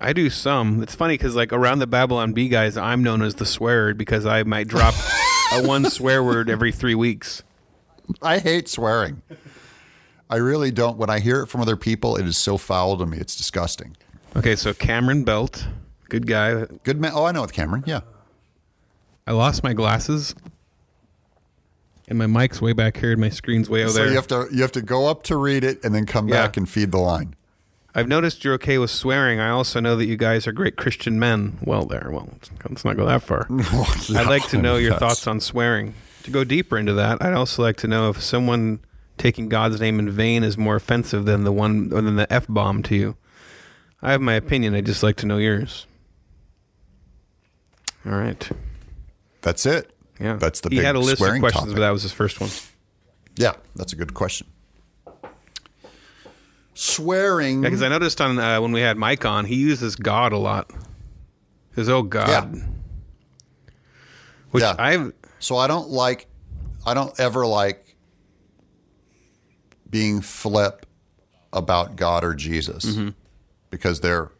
I do some. It's funny because, like, around the Babylon Bee guys, I'm known as the swearer because I might drop one swear word every 3 weeks. I hate swearing. I really don't. When I hear it from other people, it is so foul to me. It's disgusting. Okay, so Cameron Belt, good guy. Good man. Oh, I know Cameron. Yeah. I lost my glasses, and my mic's way back here, and my screen's way over there. So you have to go up to read it and then come back and feed the line. I've noticed you're okay with swearing. I also know that you guys are great Christian men. Well, let's not go that far. I'd like to know your thoughts on swearing. To go deeper into that, I'd also like to know if someone taking God's name in vain is more offensive than the F-bomb to you. I have my opinion. I'd just like to know yours. All right. That's it. Yeah. That's the big He had a list of questions, topic. but that was his first one. Yeah, that's a good question. Swearing. Yeah, because I noticed on when we had Mike on, he uses God a lot. His "Oh God." Yeah. Which So I don't ever like being flip about God or Jesus because they're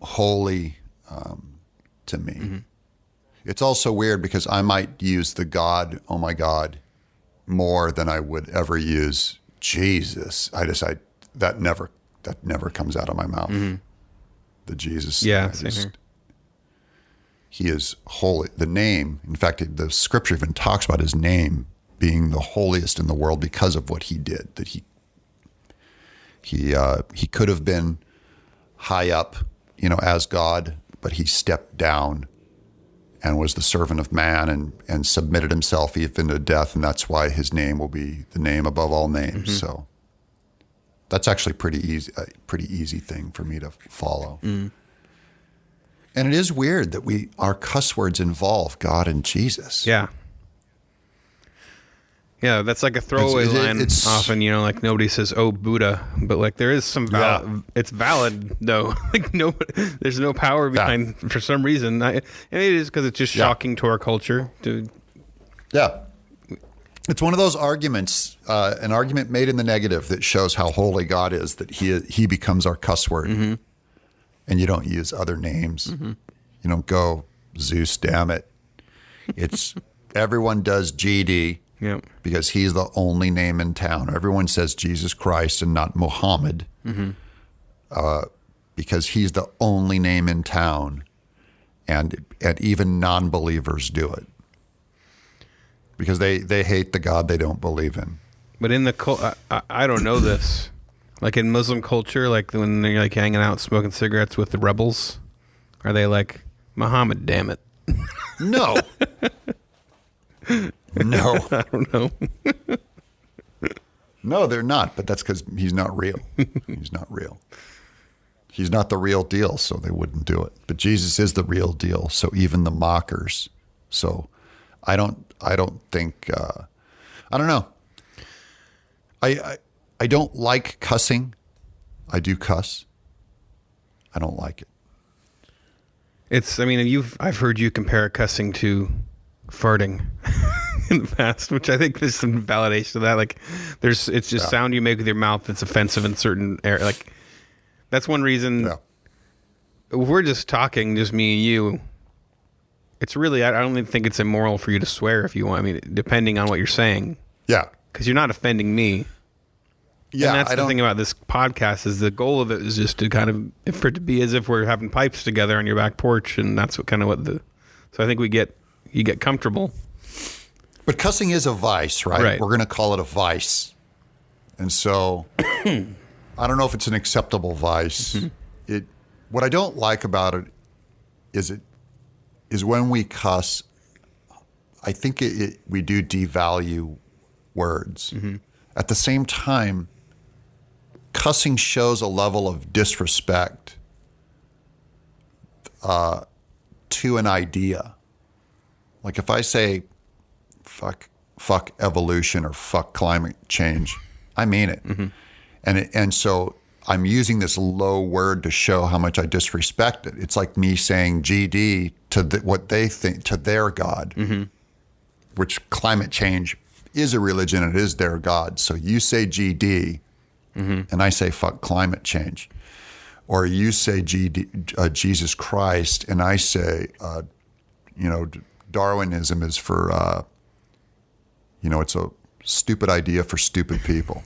holy to me. Mm-hmm. It's also weird because I might use the God, oh my God, more than I would ever use Jesus. That never comes out of my mouth. Mm-hmm. The Jesus. Yeah, same here. He is holy. The name, in fact, the scripture even talks about his name being the holiest in the world because of what he did. That he could have been high up, as God, but he stepped down and was the servant of man and submitted himself even to death, and that's why his name will be the name above all names. Mm-hmm. So that's actually a pretty easy thing for me to follow. Mm. And it is weird that our cuss words involve God and Jesus. Yeah. Yeah, that's like a throwaway line often, like nobody says, "Oh, Buddha," but like there is some it's valid though. Like there's no power behind for some reason. And it is because it's just shocking to our culture. Yeah. It's one of those arguments, an argument made in the negative that shows how holy God is, that he becomes our cuss word. Mm-hmm. And you don't use other names. Mm-hmm. You don't go, Zeus, damn it. It's everyone does GD. Yeah. because he's the only name in town. Everyone says Jesus Christ and not Muhammad, because he's the only name in town, and even non-believers do it because they hate the God they don't believe in. But in the I don't know this. Like in Muslim culture, like when they're like hanging out smoking cigarettes with the rebels, are they like Muhammad? Damn it! No, no, I don't know. no, they're not. But that's because he's not real. He's not real. He's not the real deal, so they wouldn't do it. But Jesus is the real deal, so even the mockers. So I don't think I don't know. I don't like cussing. I do cuss. I don't like it. I've heard you compare cussing to farting in the past, which I think there's some validation of that. Like it's just sound you make with your mouth that's offensive in certain areas. Like that's one reason. Yeah. If we're just talking, just me and you, it's really, I don't even think it's immoral for you to swear if you want. I mean, depending on what you're saying. Yeah. Because you're not offending me. Yeah. And that's the thing about this podcast is the goal of it is just to kind of, for it to be as if we're having pipes together on your back porch. And that's so I think you get comfortable. But cussing is a vice, right? We're going to call it a vice. And so I don't know if it's an acceptable vice. Mm-hmm. What I don't like about it is when we cuss, I think we do devalue words. Mm-hmm. At the same time, cussing shows a level of disrespect to an idea. Like if I say fuck evolution or fuck climate change, I mean it. Mm-hmm. And so I'm using this low word to show how much I disrespect it. It's like me saying GD to what they think, to their God, mm-hmm. which climate change is a religion. It is their God. So you say GD, mm-hmm. and I say fuck climate change. Or you say Jesus Christ, and I say, Darwinism is for, it's a stupid idea for stupid people.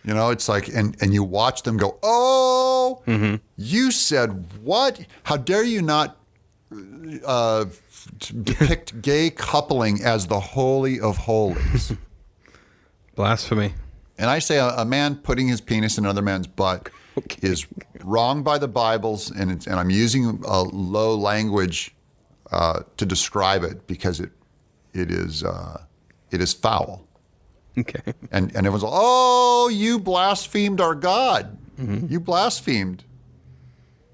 It's like, and you watch them go, oh, mm-hmm. you said what? How dare you not depict gay coupling as the holy of holies? Blasphemy. And I say a man putting his penis in another man's butt is wrong by the Bibles, and I'm using a low language to describe it because it is foul. Okay. And everyone's like, oh, you blasphemed our God. Mm-hmm. You blasphemed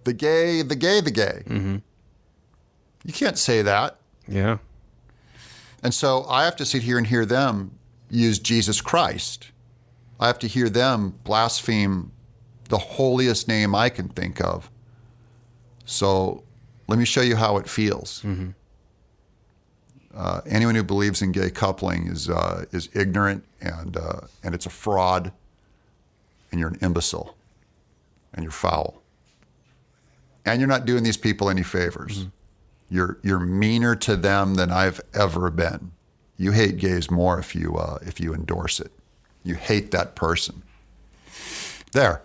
the gay. Mm-hmm. You can't say that. Yeah. And so I have to sit here and hear them use Jesus Christ. I have to hear them blaspheme the holiest name I can think of. So let me show you how it feels. Mm-hmm. Anyone who believes in gay coupling is ignorant and it's a fraud, and you're an imbecile, and you're foul, and you're not doing these people any favors. Mm-hmm. You're meaner to them than I've ever been. You hate gays more if you endorse it. You hate that person. There,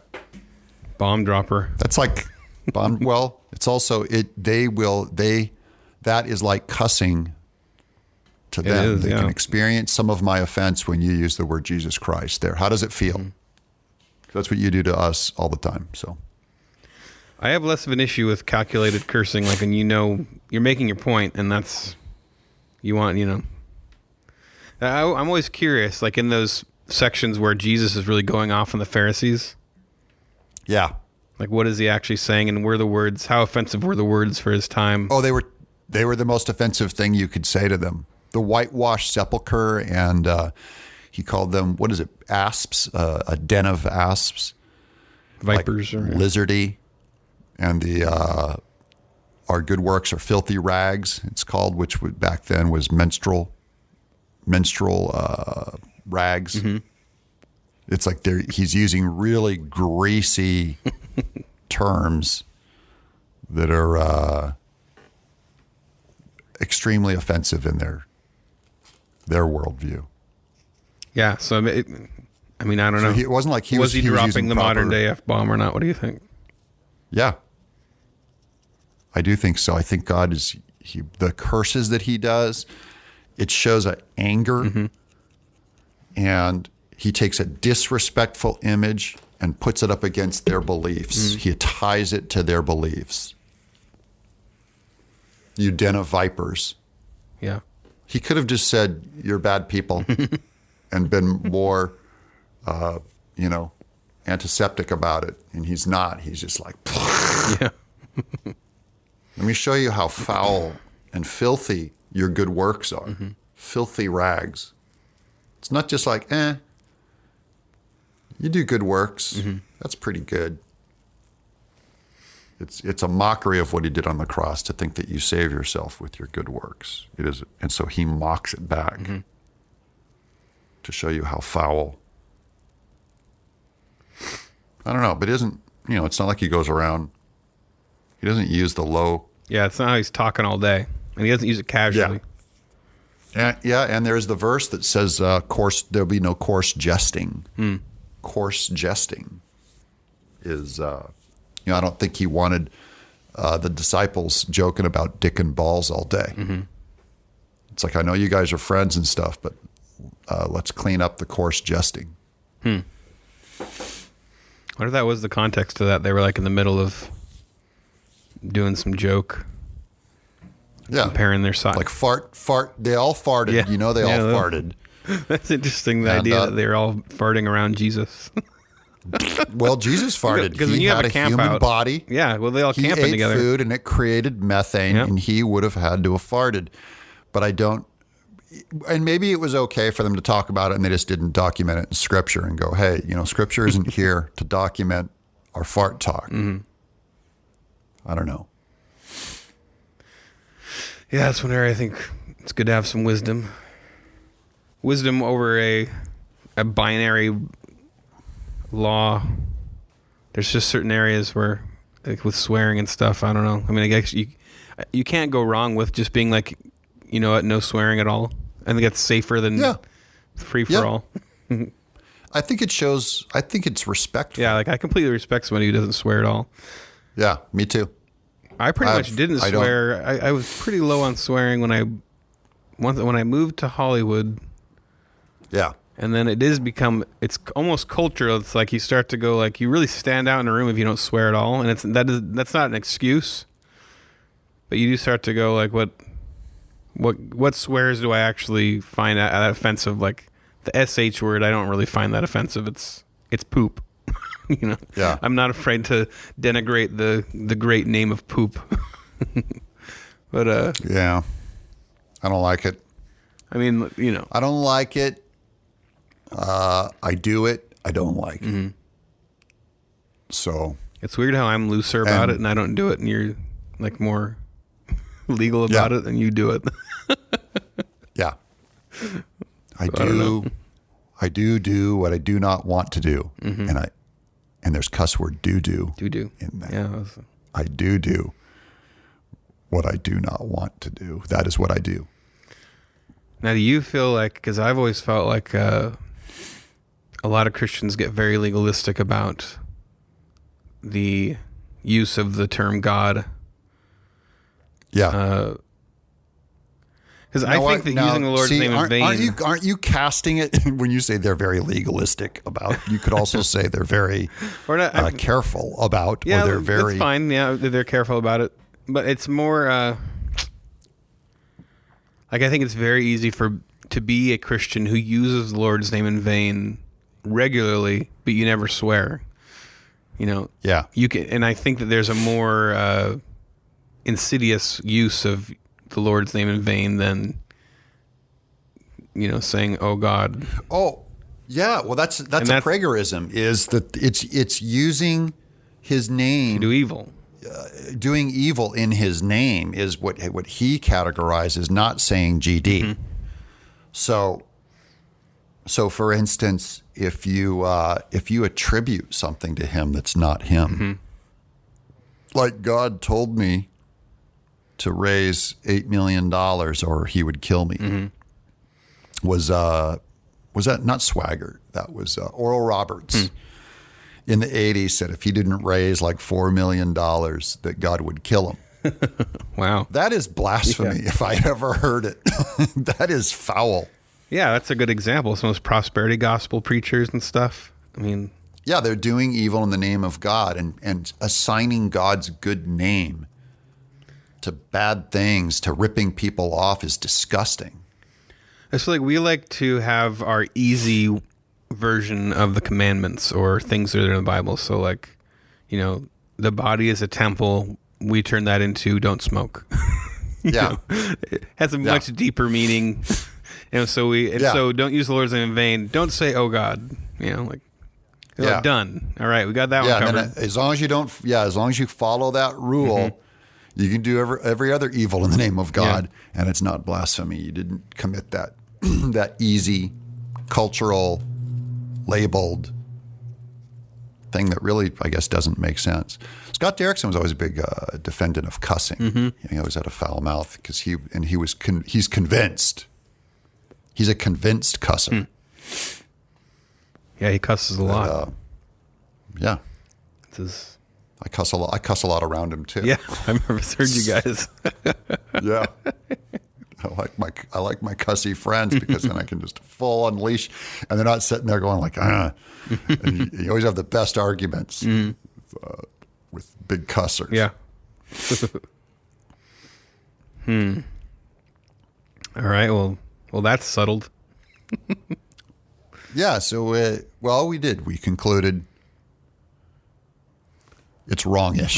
bomb dropper. That's like bomb. Well, it's also that is like cussing. To them, they can experience some of my offense when you use the word Jesus Christ there. How does it feel? Mm-hmm. That's what you do to us all the time. So I have less of an issue with calculated cursing, like when you're making your point, and that's I'm always curious, like in those sections where Jesus is really going off on the Pharisees. Yeah. Like what is he actually saying, and how offensive were the words for his time? Oh, they were the most offensive thing you could say to them. The whitewashed sepulcher, and he called them, what is it, asps, a den of asps. Vipers. Like lizardy. And our good works are filthy rags, it's called, which back then was menstrual rags. Mm-hmm. It's like he's using really greasy terms that are extremely offensive in their their worldview. Yeah. So I mean, I don't know. It wasn't like he was dropping using the proper, modern day F-bomb or not? What do you think? Yeah, I do think so. I think God is the curses that he does. It shows an anger, and he takes a disrespectful image and puts it up against their beliefs. He ties it to their beliefs. You den of vipers. Yeah. He could have just said, "You're bad people," and been more, antiseptic about it. And he's not. He's just like, Yeah. let me show you how foul and filthy your good works are. Filthy rags. It's not just like, you do good works. That's pretty good. It's a mockery of what he did on the cross to think that you save yourself with your good works. It is, and so he mocks it back to show you how foul. I don't know, but it's not like he goes around. He doesn't use the low. Yeah, it's not how he's talking all day, and he doesn't use it casually. And there's the verse that says, there'll be no coarse jesting. Coarse jesting is, I don't think he wanted the disciples joking about dick and balls all day. It's like, I know you guys are friends and stuff, but let's clean up the coarse jesting. What if that was the context to that? They were like in the middle of doing some joke. Yeah. Comparing their size. Like fart. They all farted. Yeah. They all farted. That's interesting, the idea that they're all farting around Jesus. Well, Jesus farted. Because he you have had a a camp human out. body. Yeah, well, they all He camping ate together. food, and it created methane, and he would have had to have farted. But I don't. And maybe it was okay for them to talk about it, and they just didn't document it in Scripture and go, hey, Scripture isn't here to document our fart talk. I don't know. Yeah, that's whenever I think it's good to have some wisdom. Wisdom over a binary law. There's just certain areas where, like with swearing and stuff, I don't know. I mean, I guess you can't go wrong with just being like, no swearing at all. I think that's safer than free for all. I think it's respectful. Yeah, like I completely respect somebody who doesn't swear at all. Yeah, me too. I pretty much didn't swear. I was pretty low on swearing when I moved to Hollywood. Yeah. And then it's almost cultural. It's like you start to go like, you really stand out in a room if you don't swear at all. And that's not an excuse, but you do start to go like, what swears do I actually find offensive? Like the SH word, I don't really find that offensive. It's poop. Yeah. I'm not afraid to denigrate the great name of poop. But yeah, I don't like it. I mean, I don't like it. I do it. I don't like it. So it's weird how I'm looser about it and I don't do it, and you're like more legal about it and you do it. Yeah. I do what I do not want to do. And there's cuss word do in that. Yeah. I do what I do not want to do. That is what I do. Now, do you feel like, because I've always felt like a lot of Christians get very legalistic about the use of the term God. Yeah. Because I think that using the Lord's name in vain... Aren't you casting it when you say they're very legalistic about? You could also say they're very careful about. Yeah, or they're very. That's fine. Yeah, they're careful about it. But it's more... like I think it's very easy to be a Christian who uses the Lord's name in vain regularly, but you never swear. Yeah. You can, and I think that there's a more insidious use of the Lord's name in vain than saying, "Oh God." Oh, yeah. Well, that's a Pragerism. Is that it's using His name to do evil. Doing evil in His name is what he categorizes, not saying GD. So for instance, if you attribute something to Him that's not Him, like God told me to raise $8 million or He would kill me. was that not Swagger? That was Oral Roberts in the 80s said if he didn't raise like $4 million that God would kill him. Wow. That is blasphemy if I ever heard it. That is foul. Yeah, that's a good example. Some of those prosperity gospel preachers and stuff. I mean, yeah, they're doing evil in the name of God and assigning God's good name to bad things, to ripping people off is disgusting. I feel like we like to have our easy version of the commandments or things that are in the Bible. So like, the body is a temple. We turn that into don't smoke. Yeah. It has a much deeper meaning. So don't use the Lord's name in vain. Don't say, oh God, like, done. All right. We got that one covered. And then as long as you follow that rule, you can do every other evil in the name of God, and it's not blasphemy. You didn't commit that that easy, cultural, labeled thing that really, I guess, doesn't make sense. Scott Derrickson was always a big defendant of cussing. He always had a foul mouth because he's convinced. He's a convinced cusser. Yeah, he cusses a lot. Yeah. It's his... I cuss a lot. I cuss a lot around him too. Yeah, I've heard you guys. Yeah, I like my cussy friends because then I can just full unleash, and they're not sitting there going like, ah. And you always have the best arguments with big cussers. Yeah. All right. Well, that's settled. Yeah. So, we did. We concluded. It's wrongish.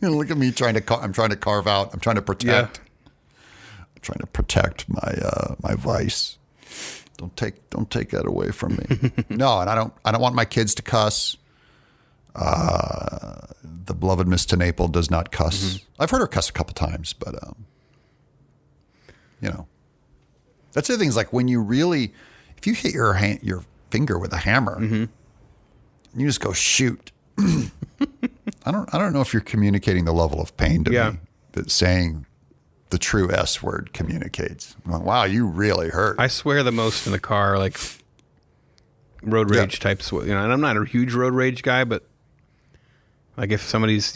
Look at me I'm trying to carve out. I'm trying to protect. Yeah. I'm trying to protect my vice. Don't take that away from me. No, and I don't want my kids to cuss. The beloved Miss Tenaple does not cuss. I've heard her cuss a couple times, but that's the other thing is like when you really, if you hit your finger with a hammer. You just go shoot. I don't know if you're communicating the level of pain to me that saying the true S word communicates. I'm like, wow, you really hurt. I swear the most in the car, like road rage types. And I'm not a huge road rage guy, but like if somebody's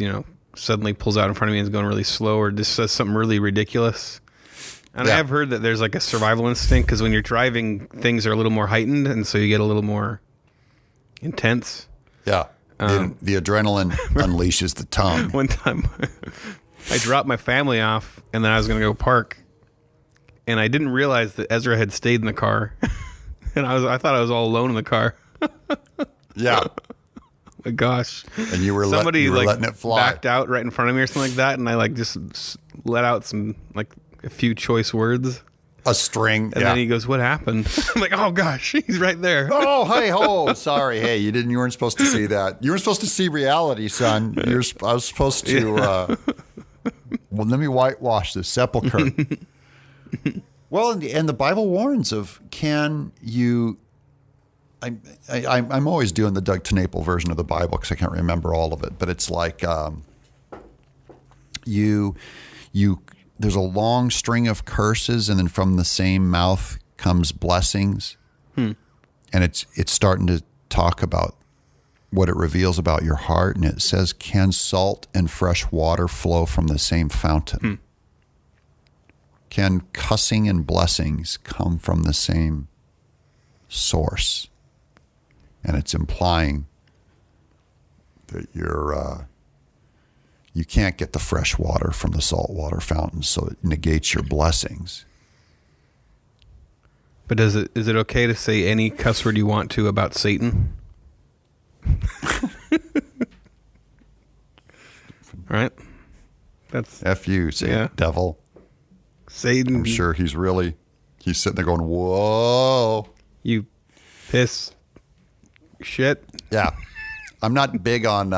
suddenly pulls out in front of me and is going really slow or just says something really ridiculous. And I have heard that there's like a survival instinct because when you're driving, things are a little more heightened, and so you get a little more intense. Yeah. The adrenaline unleashes the tongue. One time I dropped my family off and then I was going to go park and I didn't realize that Ezra had stayed in the car. And I thought I was all alone in the car. Yeah. Oh my gosh. And you were letting it fly. Backed out right in front of me or something like that. And I like just let out some like a few choice words. A string. And then he goes, what happened? I'm like, oh gosh, he's right there. Oh, hey, sorry. Hey, you weren't supposed to see that. You were supposed to see reality, son. I was supposed to, well, let me whitewash this sepulcher. Well, and the Bible warns of, can you, I'm always doing the Doug Tenaple version of the Bible because I can't remember all of it, but it's like, there's a long string of curses, and then from the same mouth comes blessings. And it's starting to talk about what it reveals about your heart. And it says, can salt and fresh water flow from the same fountain? Can cussing and blessings come from the same source? And it's implying that you can't get the fresh water from the salt water fountain, so it negates your blessings. But is it okay to say any cuss word you want to about Satan? Right? That's F you, say devil. Satan. I'm sure he's sitting there going, whoa. You piss shit. Yeah. I'm not big on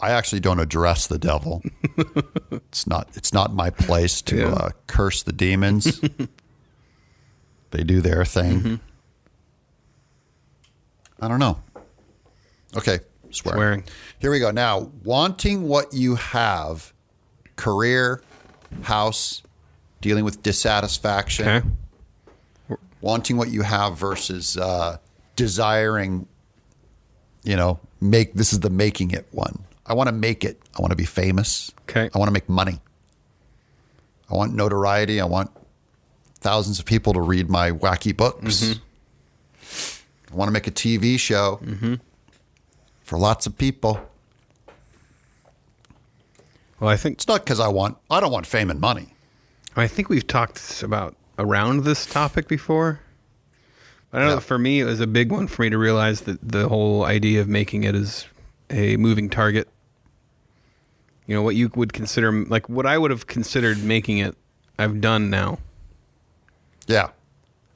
I actually don't address the devil. It's not my place to curse the demons. They do their thing. I don't know. Okay, swearing. Here we go. Now, wanting what you have, career, house, dealing with dissatisfaction, Okay. wanting what you have versus desiring, this is the making it one. I want to make it. I want to be famous. Okay. I want to make money. I want notoriety. I want thousands of people to read my wacky books. I want to make a TV show for lots of people. Well, I think It's not because I don't want fame and money. we've talked about around this topic before. I don't know. Yeah. For me, it was a big one for me to realize that the whole idea of making it is a moving target. What you would consider, like what I would have considered making it, I've done now. Yeah.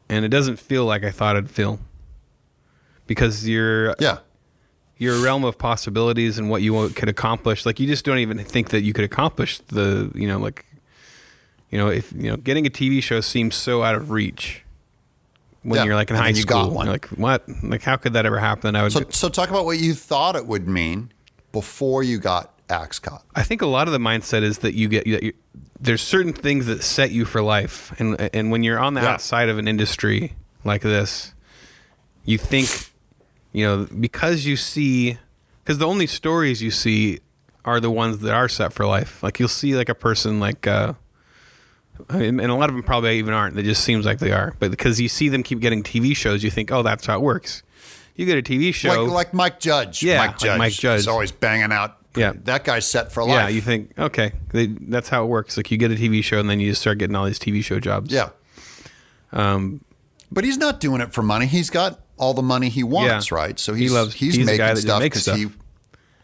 And it doesn't feel like I thought it'd feel. Because your realm of possibilities and what you could accomplish, like you just don't even think that you could accomplish getting a TV show seems so out of reach when you're like in high you school. got one. You're like, what? Like, how could that ever happen? So talk about what you thought it would mean before you got Axe Cop. I think a lot of the mindset is that there's certain things that set you for life, and when you're on the outside of an industry like this, you think, because the only stories you see are the ones that are set for life. Like you'll see like a person like, and a lot of them probably even aren't. It just seems like they are, but because you see them keep getting TV shows, you think, oh, that's how it works. You get a TV show Like Mike Judge. Yeah, Mike Judge. like Mike Judge. He's always banging out. Yeah. That guy's set for life. Yeah, you think, okay, that's how it works. Like you get a TV show and then you just start getting all these TV show jobs. Yeah. But he's not doing it for money. He's got all the money he wants, right? So he's making stuff because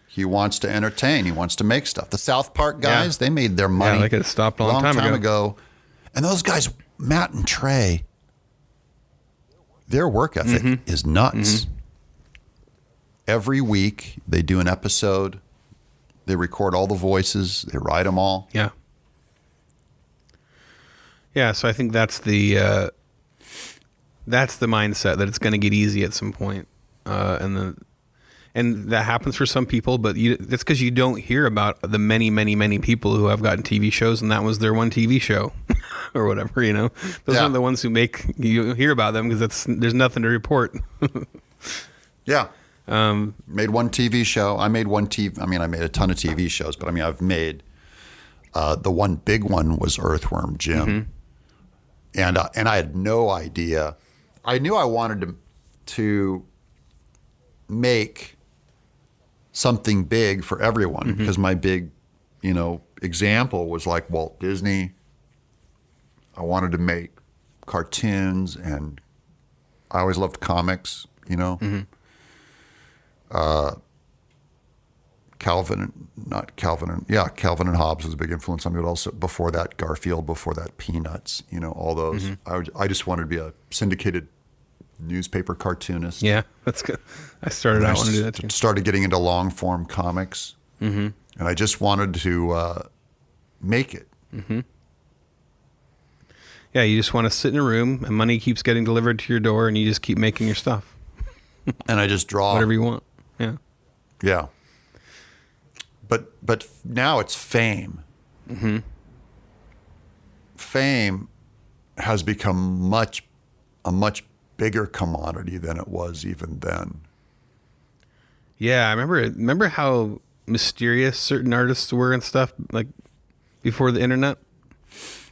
he wants to entertain. He wants to make stuff. The South Park guys, they made their money they could have stopped a long time ago. And those guys, Matt and Trey, their work ethic is nuts. Every week they do an episode. They record all the voices. They write them all. Yeah. Yeah, so I think that's the mindset that it's going to get easy at some point. And that happens for some people, but that's because you don't hear about the many, many, many people who have gotten TV shows and that was their one TV show or whatever, Those aren't the ones who make you hear about them because there's nothing to report. Yeah. Made one TV show. I made I made a ton of TV shows, but I've made, the one big one was Earthworm Jim. And I had no idea. I knew I wanted to make something big for everyone because my big, example was like Walt Disney. I wanted to make cartoons and I always loved comics, Calvin and Hobbes was a big influence on me, but also before that, Garfield, before that, Peanuts, all those. I just wanted to be a syndicated newspaper cartoonist. Yeah, that's good. I started out wanting to do that too. Started getting into long form comics, and I just wanted to make it. Yeah, you just want to sit in a room and money keeps getting delivered to your door and you just keep making your stuff. And I just draw. Whatever you want. Yeah. Yeah. But now it's fame. Fame has become a much bigger commodity than it was even then. Yeah, I remember how mysterious certain artists were and stuff, like before the internet.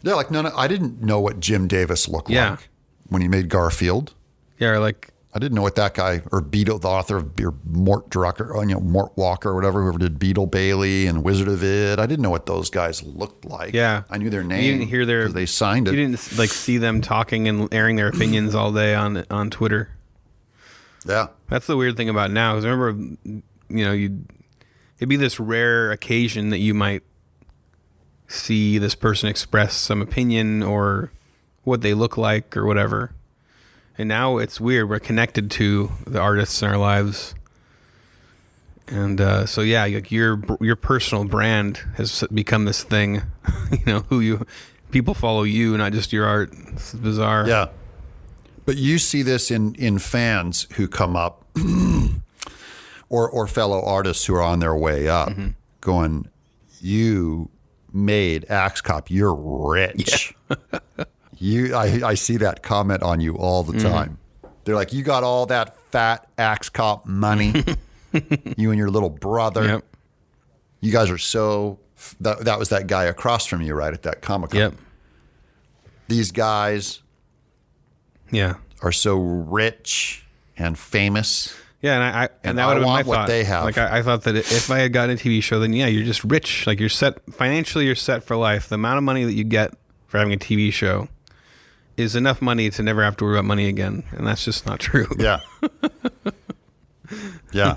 Yeah, like I didn't know what Jim Davis looked like when he made Garfield. Yeah, or like I didn't know what that guy, or Beetle, the author of Mort Drucker, Mort Walker, or whatever, whoever did Beetle Bailey and Wizard of Id. I didn't know what those guys looked like. Yeah, I knew their name. You didn't hear because they signed it. You didn't like see them talking and airing their opinions all day on Twitter. Yeah, that's the weird thing about now. Because I remember, it'd be this rare occasion that you might see this person express some opinion or what they look like or whatever. And now it's weird. We're connected to the artists in our lives. And so, yeah, like your personal brand has become this thing, people follow you, not just your art. It's bizarre. Yeah. But you see this in fans who come up or fellow artists who are on their way up going, you made Axe Cop, you're rich. Yeah. I see that comment on you all the time. They're like, you got all that fat Axe Cop money. You and your little brother. Yep. You guys are so... That was that guy across from you, right, at that Comic-Con. Yep. These guys are so rich and famous. Yeah, and that would have been my thought. What they have. Like I thought that if I had gotten a TV show, then you're just rich. Like you're set financially, you're set for life. The amount of money that you get for having a TV show is enough money to never have to worry about money again, and that's just not true. Yeah. Yeah.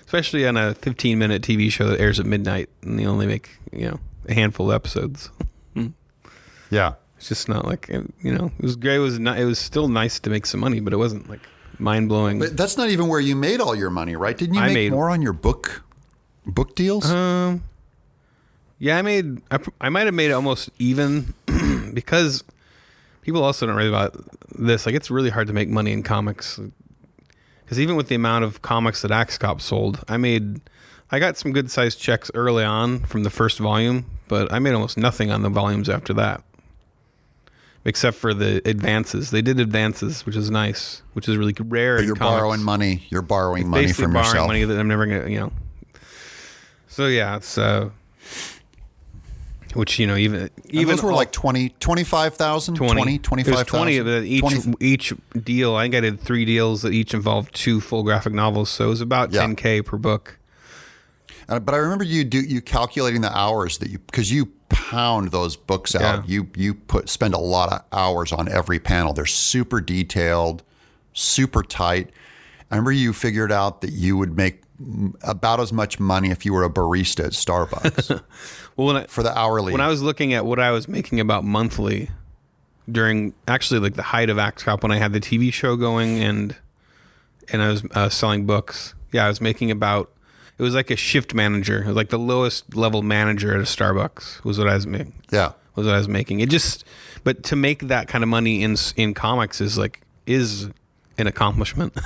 Especially on a 15-minute TV show that airs at midnight, and they only make a handful of episodes. Yeah. It's just not like it was great. It was still nice to make some money, but it wasn't like mind blowing. But that's not even where you made all your money, right? Didn't you make more on your book deals? Yeah, I might have made it almost even because people also don't realize about this. Like, it's really hard to make money in comics because even with the amount of comics that Axe Cop sold, I got some good sized checks early on from the first volume, but I made almost nothing on the volumes after that. Except for the advances. They did advances, which is nice, which is really rare. But you're borrowing money. You're borrowing money from yourself. Borrowing money that I'm never going to, So yeah, it's which even those were like 25,000, 25,000. It was 20 each deal. I think I did 3 deals that each involved 2 full graphic novels, so it was about $10K per book. But I remember you calculating the hours because you pound those books out. You spend a lot of hours on every panel. They're super detailed, super tight. I remember you figured out that you would make about as much money if you were a barista at Starbucks. Well, for the hourly. When I was looking at what I was making about monthly during actually like the height of Axe Cop, when I had the TV show going and I was selling books, I was making about. It was like a shift manager. It was like the lowest level manager at a Starbucks was what I was making. Yeah. Was what I was making. But to make that kind of money in comics is an accomplishment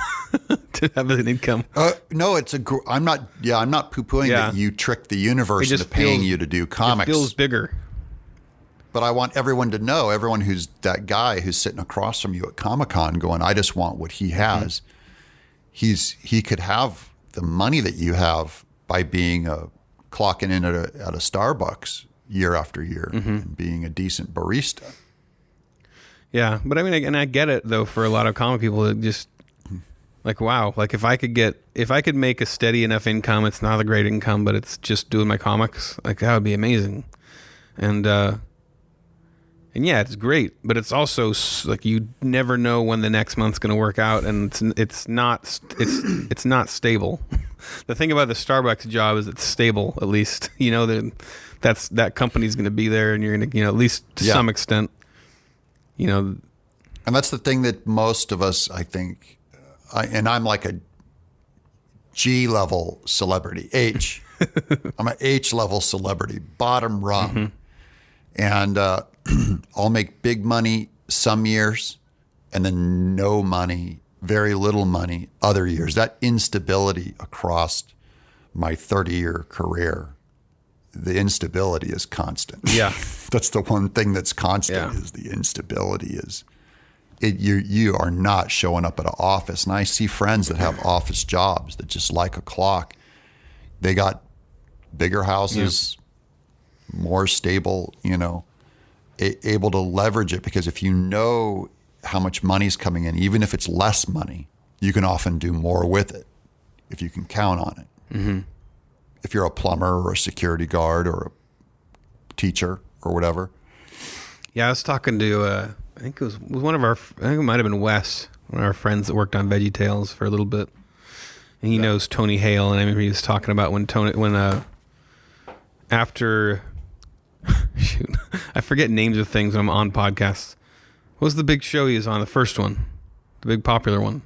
to have an income. No, I'm not poo-pooing that you tricked the universe into paying you to do comics. It feels bigger. But I want everyone to know, everyone who's that guy who's sitting across from you at Comic-Con going, I just want what he has. Mm-hmm. He could have the money that you have by being clocking in at a Starbucks year after year and being a decent barista. Yeah, but I mean, and I get it though for a lot of comic people that just like, wow, like if I could make a steady enough income, it's not a great income, but it's just doing my comics, like that would be amazing. And yeah, it's great, but it's also like you never know when the next month's going to work out, and it's not stable. The thing about the Starbucks job is it's stable, at least. That company's going to be there, and you're going to, at least to some extent, And that's the thing that most of us, I think, and I'm like a G level celebrity, H. I'm an H level celebrity, bottom rung. And I'll make big money some years and then no money, very little money other years. That instability across my 30-year career, the instability is constant. Yeah. That's the one thing that's constant is the instability you are not showing up at an office. And I see friends that have office jobs that just like a clock. They got bigger houses, more stable, able to leverage it, because if you know how much money's coming in, even if it's less money, you can often do more with it if you can count on it. Mm-hmm. If you're a plumber or a security guard or a teacher or whatever. Yeah, I was talking to, I think it was one of our, I think it might have been Wes, one of our friends that worked on Veggie Tales for a little bit. And he knows Tony Hale, and I remember he was talking about after, shoot, I forget names of things when I'm on podcasts. What was the big show he was on, the first one? The big popular one?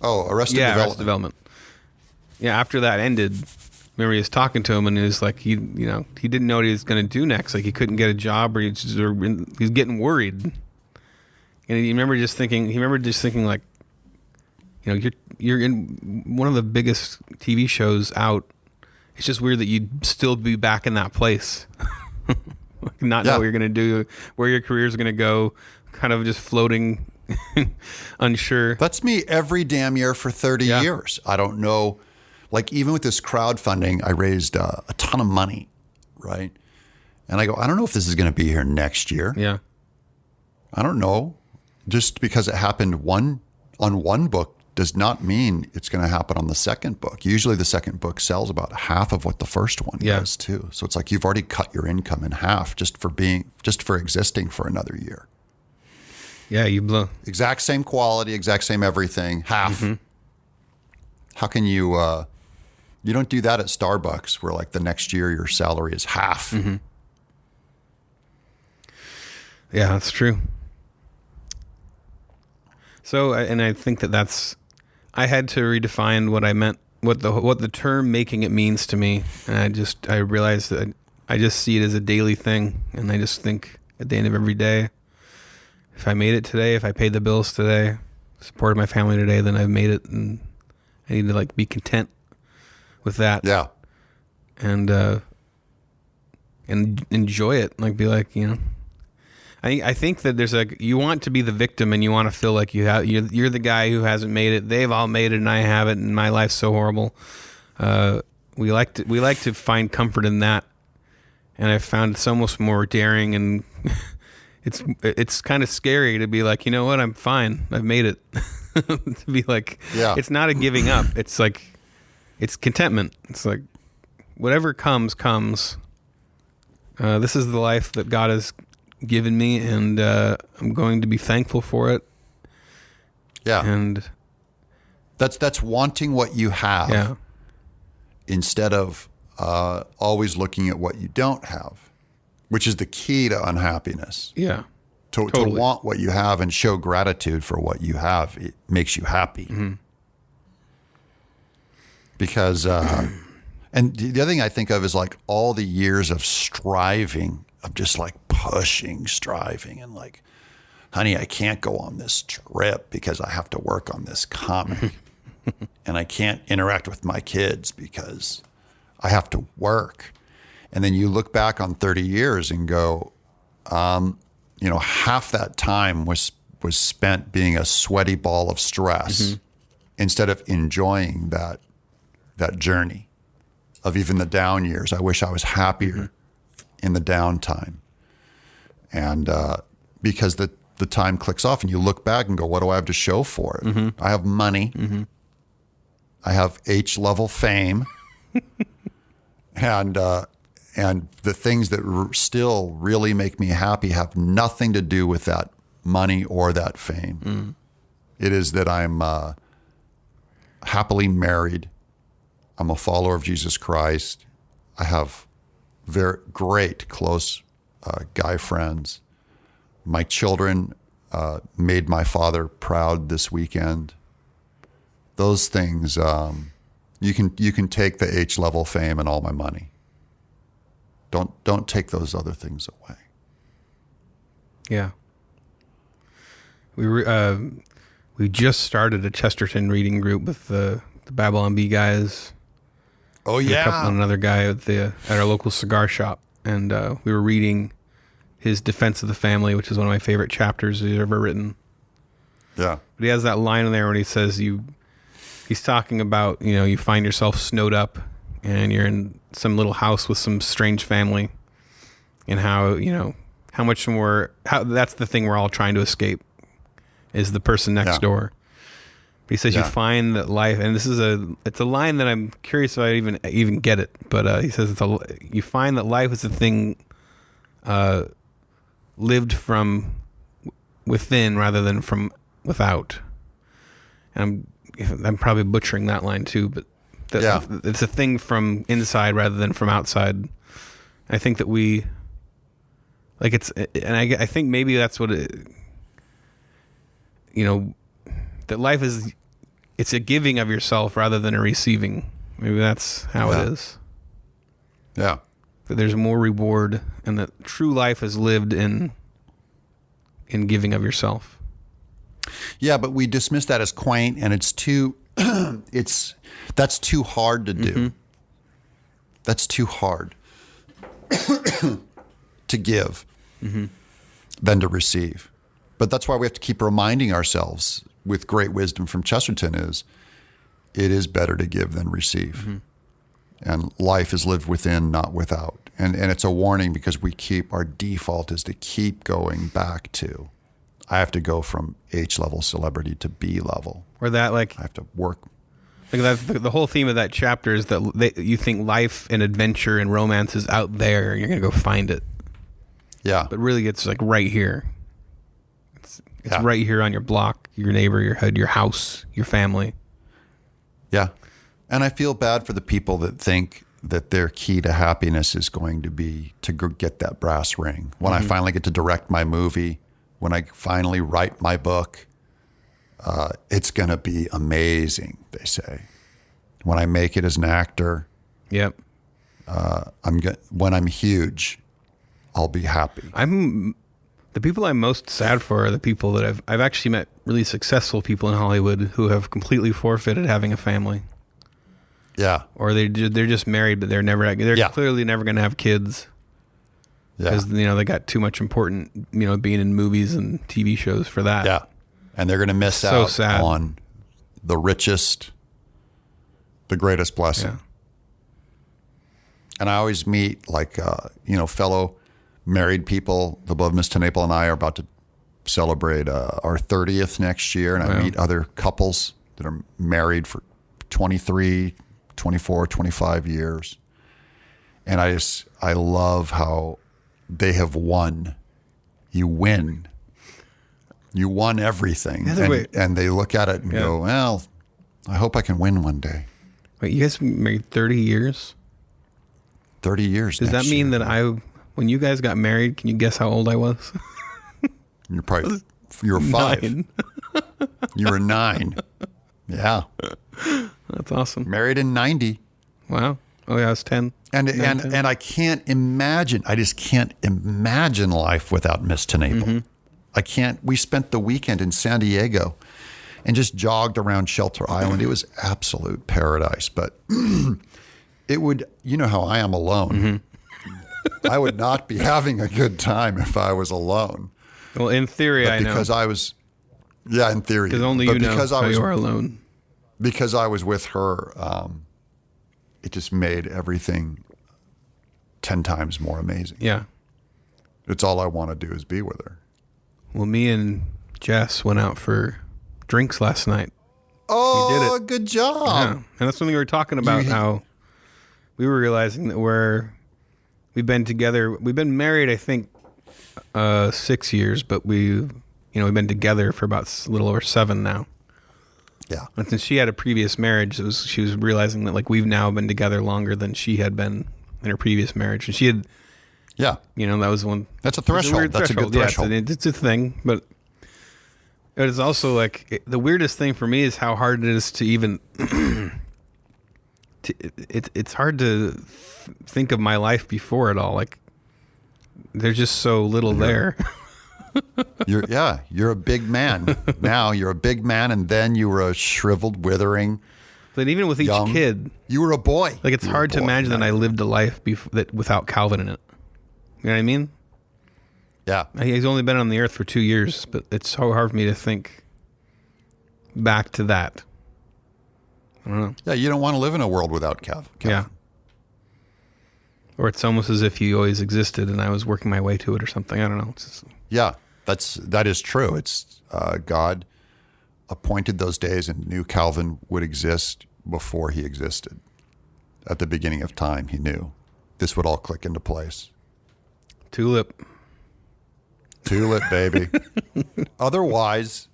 Oh, Arrested Development. Arrested Development. Yeah, after that ended, remember he was talking to him, and he was like, he didn't know what he was going to do next. Like, he couldn't get a job, or he's getting worried. And he remember just thinking like, you're in one of the biggest TV shows out, it's just weird that you'd still be back in that place. Like not know Yeah. what you're going to do, where your career is going to go, kind of just floating, unsure. That's me every damn year for 30 Yeah. years. I don't know. Like even with this crowdfunding, I raised a ton of money, right? And I go, I don't know if this is going to be here next year. Yeah. I don't know. Just because it happened on one book does not mean it's going to happen on the second book. Usually the second book sells about half of what the first one does too. So it's like you've already cut your income in half just for existing for another year. Yeah, you blow. Exact same quality, exact same everything, half. Mm-hmm. How can you you don't do that at Starbucks where like the next year your salary is half. Mm-hmm. Yeah, that's true. So, and I think I had to redefine what I meant, what the term making it means to me. And I realized that I just see it as a daily thing. And I just think at the end of every day, if I made it today, if I paid the bills today, supported my family today, then I've made it. And I need to like be content with that. Yeah. And enjoy it. Like be like, you know, I think that there's you want to be the victim and you want to feel like you're the guy who hasn't made it. They've all made it and I haven't, and my life's so horrible. We like to find comfort in that, and I found it's almost more daring, and it's kind of scary to be like, you know what, I'm fine, I've made it. To be like, it's not a giving up. It's like it's contentment. It's like whatever comes. This is the life that God has given me, and I'm going to be thankful for it. Yeah. And that's wanting what you have instead of always looking at what you don't have, which is the key to unhappiness. Yeah. To want what you have and show gratitude for what you have, it makes you happy. Mm-hmm. Because, and the other thing I think of is like all the years of striving, of just like striving and like, honey, I can't go on this trip because I have to work on this comic. And I can't interact with my kids because I have to work. And then you look back on 30 years and go, you know, half that time was spent being a sweaty ball of stress instead of enjoying that journey of even the down years. I wish I was happier in the downtime. And because the time clicks off and you look back and go, what do I have to show for it? I have money. I have H-level fame. And the things that still really make me happy have nothing to do with that money or that fame. It is that I'm happily married. I'm a follower of Jesus Christ. I have very great, close guy friends. My children made my father proud this weekend. Those things, you can take the H-level fame and all my money. Don't take those other things away. Yeah. We just started a Chesterton reading group with the Babylon Bee guys. Oh yeah, and another guy at our local cigar shop, and we were reading his Defense of the Family, which is one of my favorite chapters he's ever written. Yeah, but he has that line in there when he says he's talking about, you know, you find yourself snowed up and you're in some little house with some strange family, and how, you know, how that's the thing we're all trying to escape, is the person next door. But he says you find that life, and it's a line that I'm curious if I even get it, but he says you find that life is a thing lived from within rather than from without. And I'm probably butchering that line too, but it's a thing from inside rather than from outside. I think that we like I think maybe that's what that life is. It's a giving of yourself rather than a receiving. Maybe that's how it is. Yeah. That there's more reward, and that true life is lived in giving of yourself. Yeah, but we dismiss that as quaint, and it's too that's too hard to do. That's too hard to give than to receive. But that's why we have to keep reminding ourselves with great wisdom from Chesterton is it is better to give than receive. And life is lived within, not without. And it's a warning because our default is to keep going back to, I have to go from H level celebrity to B level. Or that I have to work. Like the whole theme of that chapter is that you think life and adventure and romance is out there and you're going to go find it. Yeah. But really it's like right here. It's right here on your block, your neighbor, your hood, your house, your family. Yeah. And I feel bad for the people that think that their key to happiness is going to be to get that brass ring. When I finally get to direct my movie, when I finally write my book, it's going to be amazing, they say. When I make it as an actor, Yep. when I'm huge, I'll be happy. The people I'm most sad for are the people that I've actually met really successful people in Hollywood who have completely forfeited having a family. Yeah. Or they're just married, but they're clearly never going to have kids because they got too much important being in movies and TV shows for that. Yeah, and they're going to miss out on the richest, the greatest blessing. Yeah. And I always meet fellow married people. The beloved Miss Tenaple and I are about to celebrate our 30th next year, and I meet other couples that are married for 23, 24, 25 years. And I love how they have won. You win. You won everything. And they look at it and go, well, I hope I can win one day. Wait, you guys been married 30 years? 30 years. Does that mean that when you guys got married, can you guess how old I was? You were 5. 9. You were 9. Yeah. That's awesome. Married in 90. Wow. Oh yeah, I was 10. And I can't imagine. I just can't imagine life without Miss Tenaple. I can't. We spent the weekend in San Diego and just jogged around Shelter Island. It was absolute paradise. But it would, how I am alone. I would not be having a good time if I was alone. Well, in theory, I know. Because I was, in theory. Because only you know how you are alone. Because I was with her, it just made everything 10 times more amazing. Yeah. It's all I want to do is be with her. Well, me and Jess went out for drinks last night. Oh, we did it. Good job. Yeah. And that's when we were talking about how we were realizing that we've been together. We've been married, I think, 6 years, but we've been together for about a little over 7 now. Yeah. And since she had a previous marriage, she was realizing that we've now been together longer than she had been in her previous marriage. And she had, that was one. That's a threshold. That's a good threshold. Yeah, it's a thing, but it is also the weirdest thing for me is how hard it is to even, it's hard to think of my life before it all. There's just so little there. You're a big man. Now you're a big man, and then you were a shriveled, withering. But even with each kid, you were a boy. It's hard to imagine that I lived a life without Calvin in it. You know what I mean? Yeah. He's only been on the earth for 2 years, but it's so hard for me to think back to that. I don't know. Yeah, you don't want to live in a world without Calvin. Yeah. Or it's almost as if he always existed and I was working my way to it or something. I don't know. Yeah, that is true. It's God appointed those days and knew Calvin would exist before he existed. At the beginning of time, he knew this would all click into place. Tulip, baby. Otherwise,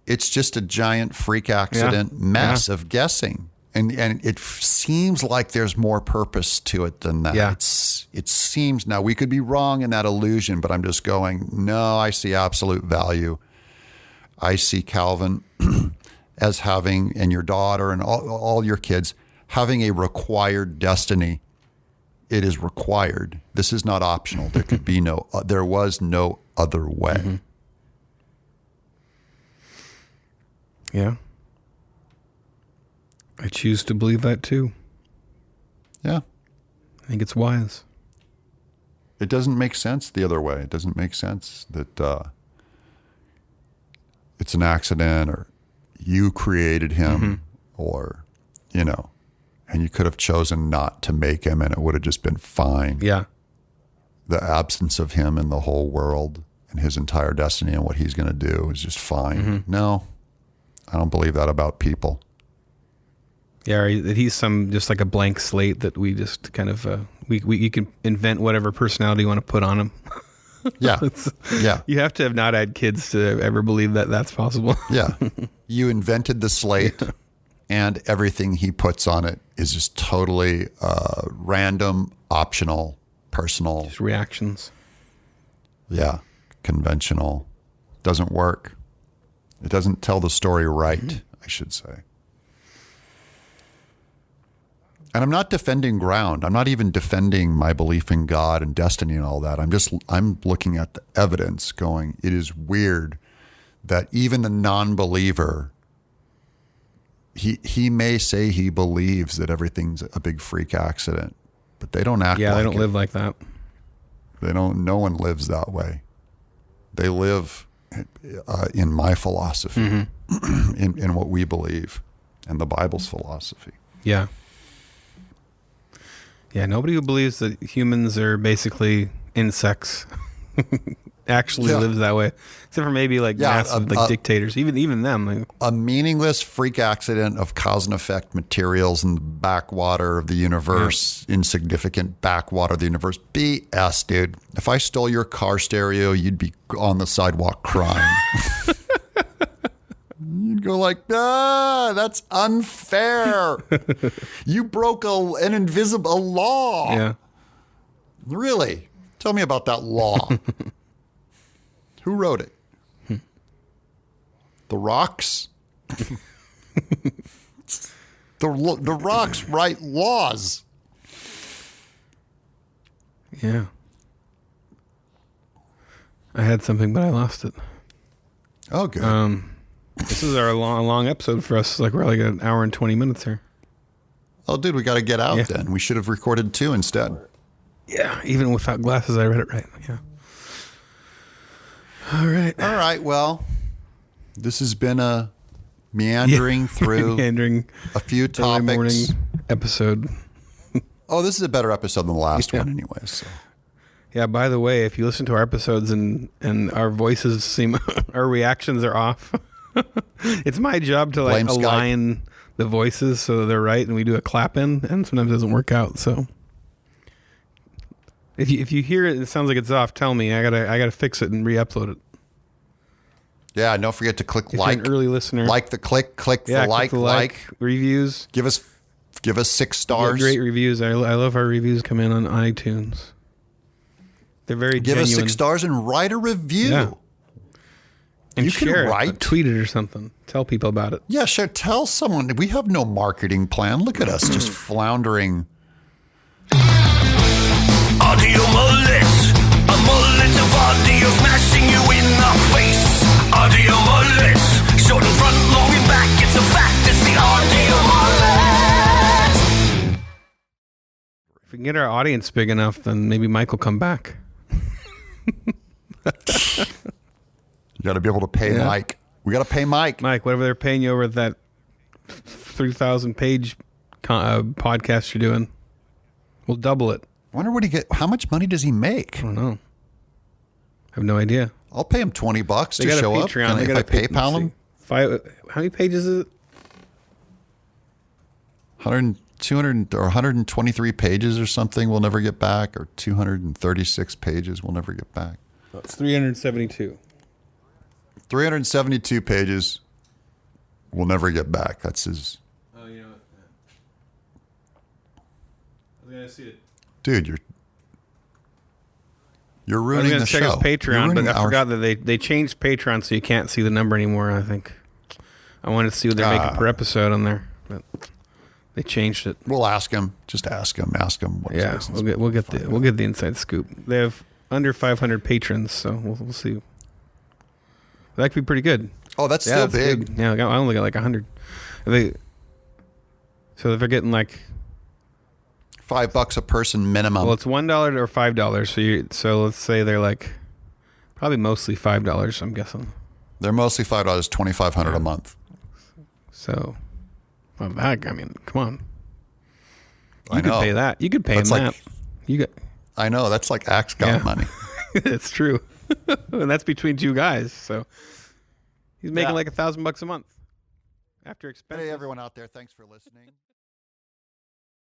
it's just a giant freak accident mess of guessing. And it seems like there's more purpose to it than that. Yeah. It seems, now we could be wrong in that illusion, but I'm just going, no, I see absolute value. I see Calvin as having, and your daughter and all your kids, having a required destiny. It is required. This is not optional. There was no other way. Mm-hmm. Yeah. I choose to believe that too. Yeah. I think it's wise. It doesn't make sense the other way. It doesn't make sense that it's an accident or you created him or, and you could have chosen not to make him and it would have just been fine. Yeah. The absence of him in the whole world and his entire destiny and what he's going to do is just fine. No, I don't believe that about people. Yeah, or that he's just like a blank slate that we just kind of you can invent whatever personality you want to put on him. Yeah, yeah. You have to have not had kids to ever believe that that's possible. Yeah, you invented the slate, and everything he puts on it is just totally random, optional, personal, just reactions. Yeah, conventional. Doesn't work. It doesn't tell the story right, I should say. And I'm not defending ground. I'm not even defending my belief in God and destiny and all that. I'm looking at the evidence going, it is weird that even the non-believer, he may say he believes that everything's a big freak accident, but they don't act like it. Yeah, they don't live like that. No one lives that way. They live in my philosophy, in what we believe, and the Bible's philosophy. Yeah. Yeah, nobody who believes that humans are basically insects actually lives that way, except for maybe massive dictators. Even them. A meaningless freak accident of cause and effect materials in the backwater of the universe, insignificant backwater of the universe. BS, dude. If I stole your car stereo, you'd be on the sidewalk crying. You'd go like, that's unfair. You broke an invisible law. Yeah. Really? Tell me about that law. Who wrote it? The rocks? The rocks write laws. Yeah. I had something, but I lost it. Oh, good. This is our long episode for us. We're like an hour and 20 minutes here. Oh, dude, we got to get out then. We should have recorded 2 instead. Yeah, even without glasses, I read it right. Yeah. All right. Well, this has been a meandering through a few topics. Morning episode. Oh, this is a better episode than the last one anyway. So. Yeah, by the way, if you listen to our episodes and our voices seem, our reactions are off, it's my job to align the voices so they're right, and we do a clap in, and sometimes it doesn't work out. So if you hear it, it sounds like it's off. Tell me. I gotta fix it and re-upload it. Yeah, and don't forget to click if you're an early listener. Like the click the like reviews. Give us 6 stars. Great reviews. I love our reviews come in on iTunes. They're very Give genuine. us 6 stars and write a review. Yeah. And you share can write. it, tweet it or something. Tell people about it. Yeah, sure. Tell someone. We have no marketing plan. Look at us just floundering. Audio mullet. A mullet of audio smashing you in the face. Audio mullet. Short in front, long in back. It's a fact. It's the audio mullet. If we can get our audience big enough, then maybe Mike will come back. You got to be able to pay Mike. We got to pay Mike. Mike, whatever they're paying you over at that 3,000 page podcast you're doing, we'll double it. I wonder how much money does he make? I don't know. I have no idea. I'll pay him $20 to got a show up. Patreon. If I PayPal him? How many pages is it? 200 or 123 pages or something we'll never get back, or 236 pages we'll never get back. It's 372. 372 pages we'll never get back. That's his. Oh, you know what? I was going to see it. Dude, you're ruining the show. I was going to check his Patreon, but I forgot that they changed Patreon so you can't see the number anymore, I think. I wanted to see what they're making per episode on there, but they changed it. We'll ask him. Just ask him. Ask him what his business is. We'll get the inside scoop. They have under 500 patrons, so we'll see. That could be pretty good. Oh, that's still big. Good. Yeah, I only got like 100. So if they're getting like $5 a person minimum. Well, it's $1 or $5. So let's say they're like probably mostly $5. I'm guessing. They're mostly $5, $2,500 a month. So, well, I mean, come on. I You could know. pay that. You could pay him That's like- that. You got. I know. That's like Axe got money. It's true, and that's between two guys. So he's making Yeah. like $1,000 a month after expenses. Hey, everyone out there. Thanks for listening.